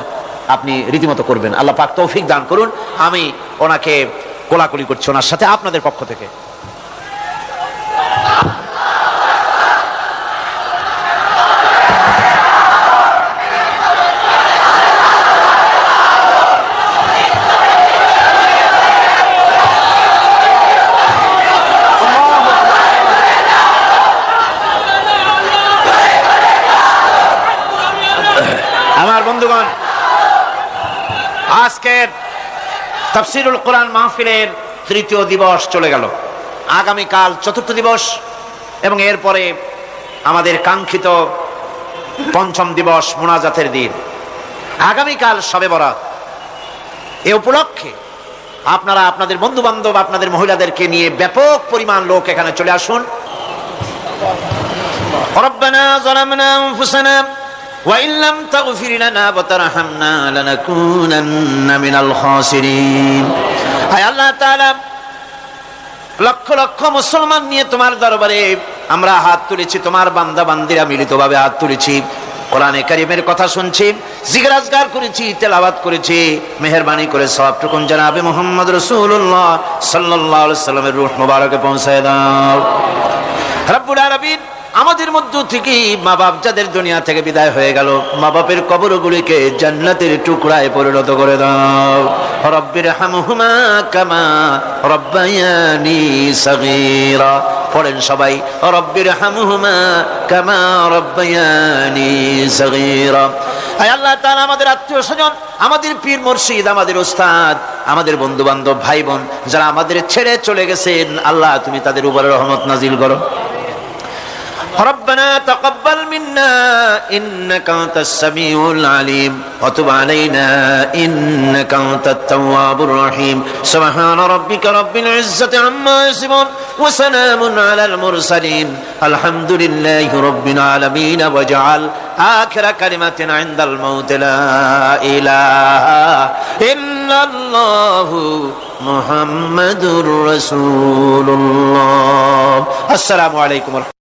আপনি রীতিমতো করবেন। আল্লাহ পাক তৌফিক দান করুন। আমি ওনাকে কোলাকুলি করছি ওনার সাথে আপনাদের পক্ষ থেকে। আমার বন্ধুগণ, আজকের তাফসীরুল কোরআন মাহফিলের 3য় দিবস চলে গেল। আগামীকাল 4র্থ দিবস এবং এরপরে আমাদের কাঙ্ক্ষিত 5ম দিবস মুনাজাতের দিন। আগামীকাল শবে বরাত। এ উপলক্ষে আপনারা আপনাদের বন্ধু বান্ধব, আপনাদের মহিলাদেরকে নিয়ে ব্যাপক পরিমাণ লোক এখানে চলে আসুন। রব্বানা যালামনা আনফুসানা وإن لم تغفر لنا وترحمنا لنكونن من الخاسرين হায় আল্লাহ তাআলা লক্ষ লক্ষ মুসলমান নিয়ে তোমার দরবারে আমরা হাত তুলেছি, তোমার বান্দা বান্দিরা মিলিতভাবে হাত তুলেছি, কোরআনে কারীমের কথা শুনছি, জিকির আজকার করেছি, তেলাওয়াত করেছি। মেহেরবানি করে সওয়াবটুকু জনাবে মুহাম্মদ রাসূলুল্লাহ সাল্লাল্লাহু আলাইহি সাল্লামের রূহ মুবারকে পৌঁছায় দাও। রব্বুল আলামিন আমাদের মধ্য থেকে মা বাপ যাদের দুনিয়া থেকে বিদায় হয়ে গেল, মা বাপের কবরগুলিকে জান্নাতের টুকরায় পরিণত করে দাও। রব্বির হামহুমা কামা রব্বায়ানি সগীরা। পড়েন সবাই, রব্বির হামহুমা কামা রব্বায়ানি সগীরা। আয় আল্লাহ তাআলা আমাদের আত্মীয় স্বজন, আমাদের পীর মুর্শিদ, আমাদের উস্তাদ, আমাদের বন্ধু বান্ধব, ভাই বোন যারা আমাদের ছেড়ে চলে গেছেন, আল্লাহ তুমি তাদের উপরে রহমত নাজিল করো। ربنا تقبل منا إنك أنت السميع العليم وتب علينا إنك أنت التواب الرحيم سبحان ربك رب العزة عما يصفون وسلام على المرسلين الحمد لله رب العالمين واجعل آخر كلمة عند الموت لا إله إلا الله محمد رسول الله. السلام عليكم ورحمة الله.